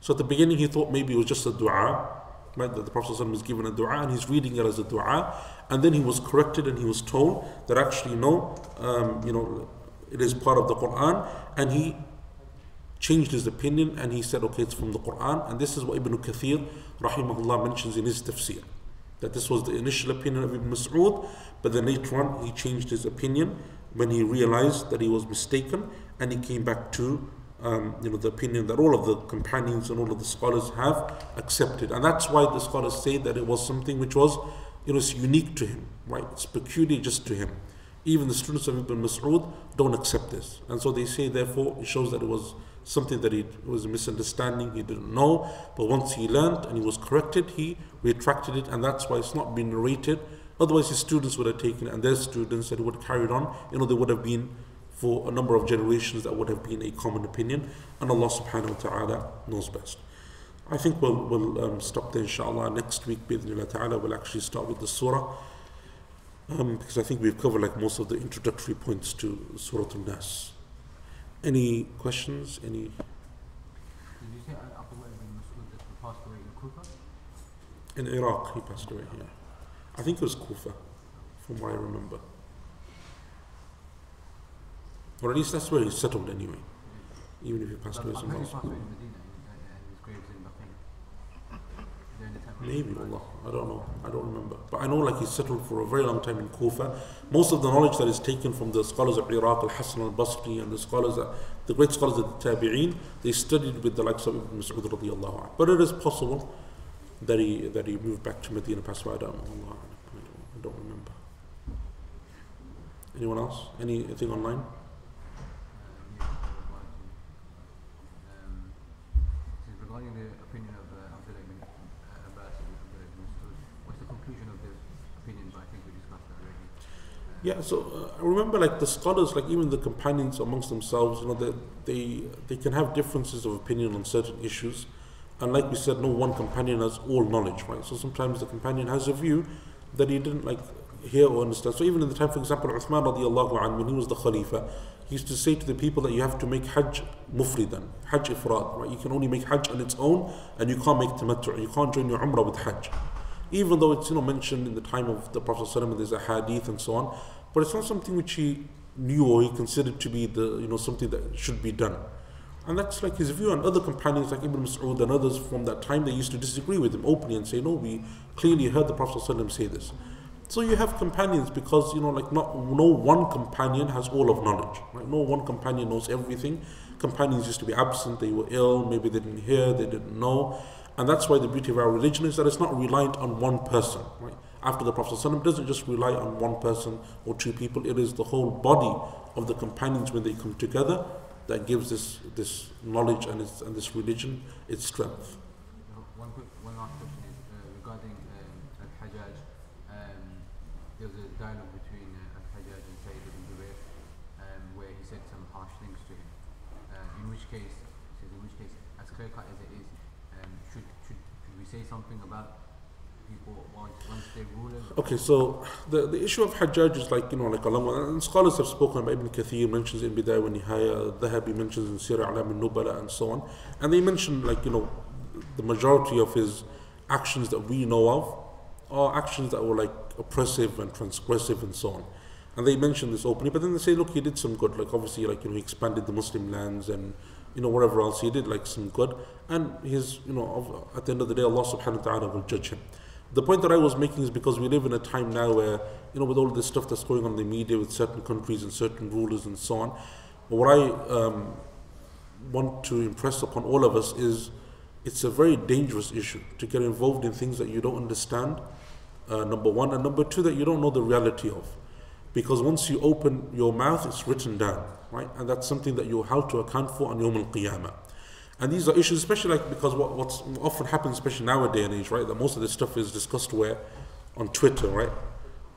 So at the beginning he thought maybe it was just a dua, right? That the Prophet ﷺ was given a dua and he's reading it as a dua, and then he was corrected and he was told that actually no, it is part of the Quran, and he changed his opinion and he said, okay, it's from the Quran. And this is what Ibn Kathir rahimahullah mentions in his tafsir, that this was the initial opinion of Ibn Mas'ud, but then later on he changed his opinion when he realized that he was mistaken, and he came back to the opinion that all of the companions and all of the scholars have accepted. And that's why the scholars say that it was something which was it's unique to him, right? It's peculiar just to him. Even the students of Ibn Mas'ud don't accept this, and so they say therefore it shows that it was something that it was a misunderstanding, he didn't know, but once he learned and he was corrected, he retracted it, and that's why it's not been narrated. Otherwise his students would have taken it, and their students that would have carried on, there would have been for a number of generations that would have been a common opinion, and Allah subhanahu wa ta'ala knows best. I think we'll stop there inshallah. Next week bi'idhnillah ta'ala we'll actually start with the surah, because I think we've covered most of the introductory points to Surah Al-Nas. Any questions? Any? Did you say Abdullah ibn Mas'ud that he passed away in Kufa? In Iraq he passed away, yeah. I think it was Kufa, from what I remember. Or at least that's where he settled anyway, even if he passed away somewhere else. He passed away in Medina, his grave's in Baqi. during the time of Maybe, Uthman. Allah, I don't know, I don't remember. But I know like he settled for a very long time in Kufa. Most of the knowledge that is taken from the scholars of Iraq, Al-Hasan al-Basri, and the great scholars of the Tabi'een, they studied with the likes of Ibn Mas'ud radiyallahu anhu. But it is possible that he moved back to Medina, past I don't know, Allah, I don't remember. Anyone else? Anything online? Regarding the opinion of Abdullah ibn Abbas and Abdullah ibn Mas'ud, what's the conclusion of the opinion? But I think we discussed that already. Yeah, so I remember like the scholars, like even the companions amongst themselves, they can have differences of opinion on certain issues. And like we said, no one companion has all knowledge, right? So sometimes the companion has a view that he didn't like hear or understand. So even in the time, for example, Uthman radiallahu anhu, when he was the Khalifa, he used to say to the people that you have to make Hajj mufridan, Hajj ifrad, right? You can only make Hajj on its own, and you can't make tamattu', you can't join your Umrah with Hajj. Even though it's mentioned in the time of the Prophet ﷺ, there's a hadith and so on, but it's not something which he knew or he considered to be the something that should be done. And that's like his view. And other companions like Ibn Mas'ud and others from that time, they used to disagree with him openly and say, no, we clearly heard the Prophet ﷺ say this. So you have companions because no one companion has all of knowledge, right? No one companion knows everything. Companions used to be absent, they were ill, maybe they didn't hear, they didn't know. And that's why the beauty of our religion is that it's not reliant on one person, right? After the Prophet ﷺ, it doesn't just rely on one person or two people, it is the whole body of the companions when they come together that gives this knowledge and this religion its strength. One last question is regarding Al-Hajjaj. There was a dialogue between Al-Hajjaj and Sayyid ibn Jubair where he said some harsh things to him. In which case, as clear-cut as it is, should we say something about people once they're rulers? Okay, so the issue of Hajjaj is like a long one, and scholars have spoken about. Ibn Kathir mentions in Bidayah wa Nihaya, Dhahabi mentions in Sirah A'lam al-Nubala, and so on, and they mention the majority of his actions that we know of are actions that were like oppressive and transgressive and so on, and they mention this openly. But then they say, look, he did some good, like obviously he expanded the Muslim lands and whatever else he did, like some good, and his at the end of the day Allah subhanahu wa ta'ala will judge him. The point that I was making is because we live in a time now where, with all this stuff that's going on in the media with certain countries and certain rulers and so on, what I want to impress upon all of us is it's a very dangerous issue to get involved in things that you don't understand, number one, and number two, that you don't know the reality of. Because once you open your mouth, it's written down, right? And that's something that you're held to account for on Yawm al-Qiyamah. And these are issues, especially because what's often happens, especially nowadays and age, right? That most of this stuff is discussed where? On Twitter, right?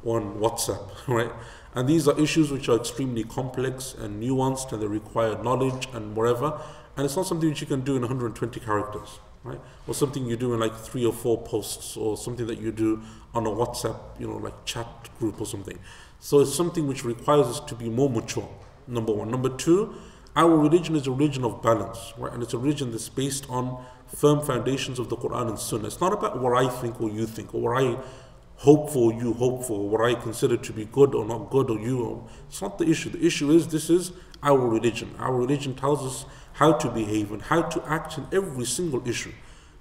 Or on WhatsApp, right? And these are issues which are extremely complex and nuanced, and they require knowledge and whatever. And it's not something which you can do in 120 characters, right? Or something you do in like 3 or 4 posts, or something that you do on a WhatsApp, like chat group or something. So it's something which requires us to be more mature, number one. Number two, our religion is a religion of balance, right? And it's a religion that's based on firm foundations of the Quran and Sunnah. It's not about what I think or you think, or what I hope for or you hope for, or what I consider to be good or not good, or you. It's not the issue. The issue is this is our religion. Our religion tells us how to behave and how to act in every single issue.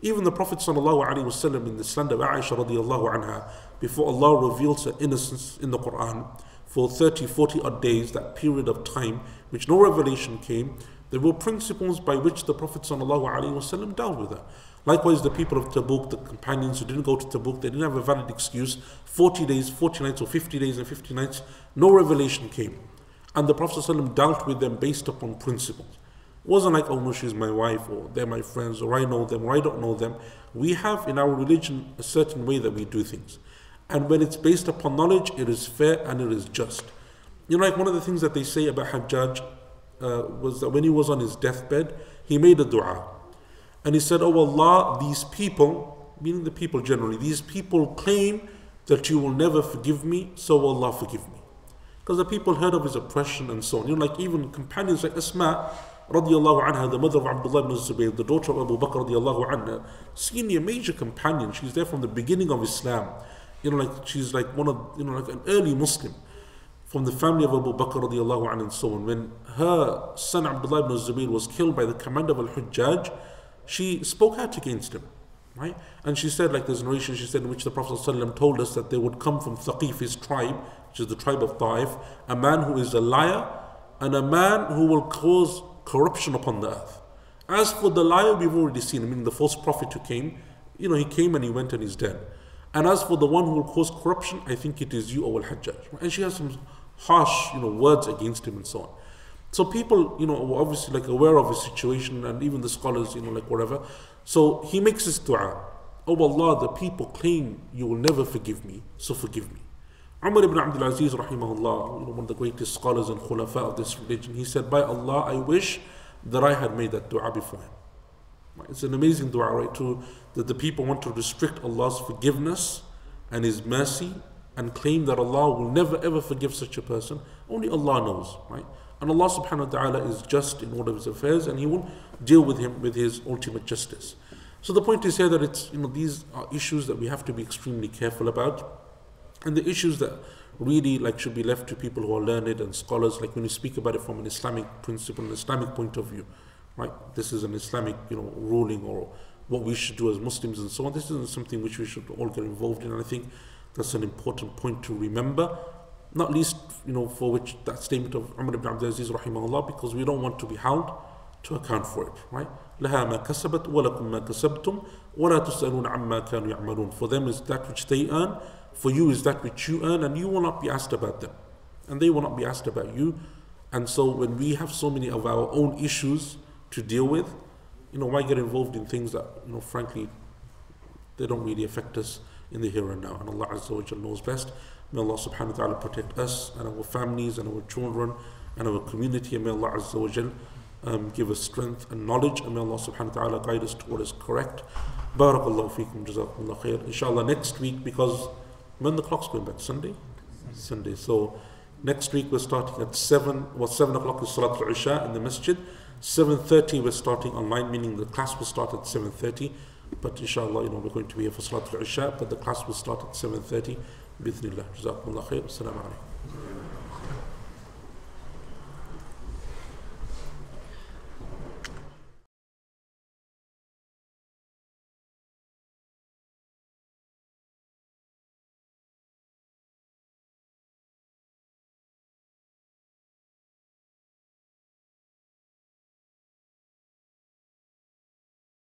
Even the Prophet ﷺ in the stand of Aisha radiallahu anha, before Allah reveals her innocence in the Quran, for 30, 40 odd days, that period of time which no revelation came, there were principles by which the Prophet ﷺ dealt with her. Likewise, the people of Tabuk, the companions who didn't go to Tabuk, they didn't have a valid excuse. 40 days, 40 nights, or 50 days and 50 nights, no revelation came. And the Prophet ﷺ dealt with them based upon principles. It wasn't like, oh no, she's my wife, or they're my friends, or I know them, or I don't know them. We have in our religion a certain way that we do things. And when it's based upon knowledge, it is fair and it is just. Like one of the things that they say about Hajjaj was that when he was on his deathbed, he made a dua. And he said, oh Allah, these people, meaning the people generally, these people claim that you will never forgive me, so Allah forgive me. Because the people heard of his oppression and so on. Like even companions like Asma radiallahu anha, the mother of Abdullah ibn Zubayr, the daughter of Abu Bakr radiallahu anha, senior major companion. She's there from the beginning of Islam. She's like one of, like an early Muslim from the family of Abu Bakr radiallahu anhu and so on. When her son Abdullah ibn Zubayr was killed by the commander of Al-Hujjaj, she spoke out against him. right? And she said, like there's a narration, she said, in which the Prophet ﷺ told us that there would come from Thaqif, his tribe, which is the tribe of Ta'if, a man who is a liar and a man who will cause corruption upon the earth. As for the liar, we've already seen, I mean, the false prophet who came, he came and he went and he's dead. And as for the one who will cause corruption, I think it is you, O Al-Hajjaj. And she has some harsh, words against him and so on. So people, were obviously like aware of his situation, and even the scholars, like whatever. So he makes this dua. Oh Allah, the people claim you will never forgive me, so forgive me. Umar ibn Abdul Aziz, rahimahullah, one of the greatest scholars and khulafa of this religion, he said, by Allah, I wish that I had made that dua before him. Right? It's an amazing dua, right? That the people want to restrict Allah's forgiveness and His mercy and claim that Allah will never ever forgive such a person. Only Allah knows, right? And Allah subhanahu wa ta'ala is just in all of His affairs, and He will deal with him with His ultimate justice. So the point is here that it's, these are issues that we have to be extremely careful about. And the issues that really should be left to people who are learned and scholars, like when you speak about it from an Islamic principle, an Islamic point of view, right? This is an Islamic, ruling, or what we should do as Muslims and so on. This isn't something which we should all get involved in. And I think that's an important point to remember, not least, for which that statement of Umar ibn Abdul Aziz, rahimahullah, because we don't want to be held to account for it, right? لها ما كسبت ولكم ما كسبتم ولا تسألون عما كانوا يعملون. For them is that which they earn, for you is that which you earn, and you will not be asked about them, and they will not be asked about you. And so when we have so many of our own issues to deal with, why get involved in things that, frankly, they don't really affect us in the here and now. And Allah Azza wa Jal knows best. May Allah subhanahu wa ta'ala protect us and our families and our children and our community, and may Allah Azza wa Jal give us strength and knowledge, and may Allah subhanahu wa ta'ala guide us to what is correct. Barakallahu feekum, jazakumullah khair. Inshallah next week, because when the clock's going back, Sunday? Sunday. So next week we're starting at 7 o'clock is Salatul Isha in the masjid. 7:30 we're starting online, meaning the class will start at 7:30. But inshallah, we're going to be here for Salatul Isha, but the class will start at 7:30. Bismillah. Jazakumullah khair. Assalamu alaikum.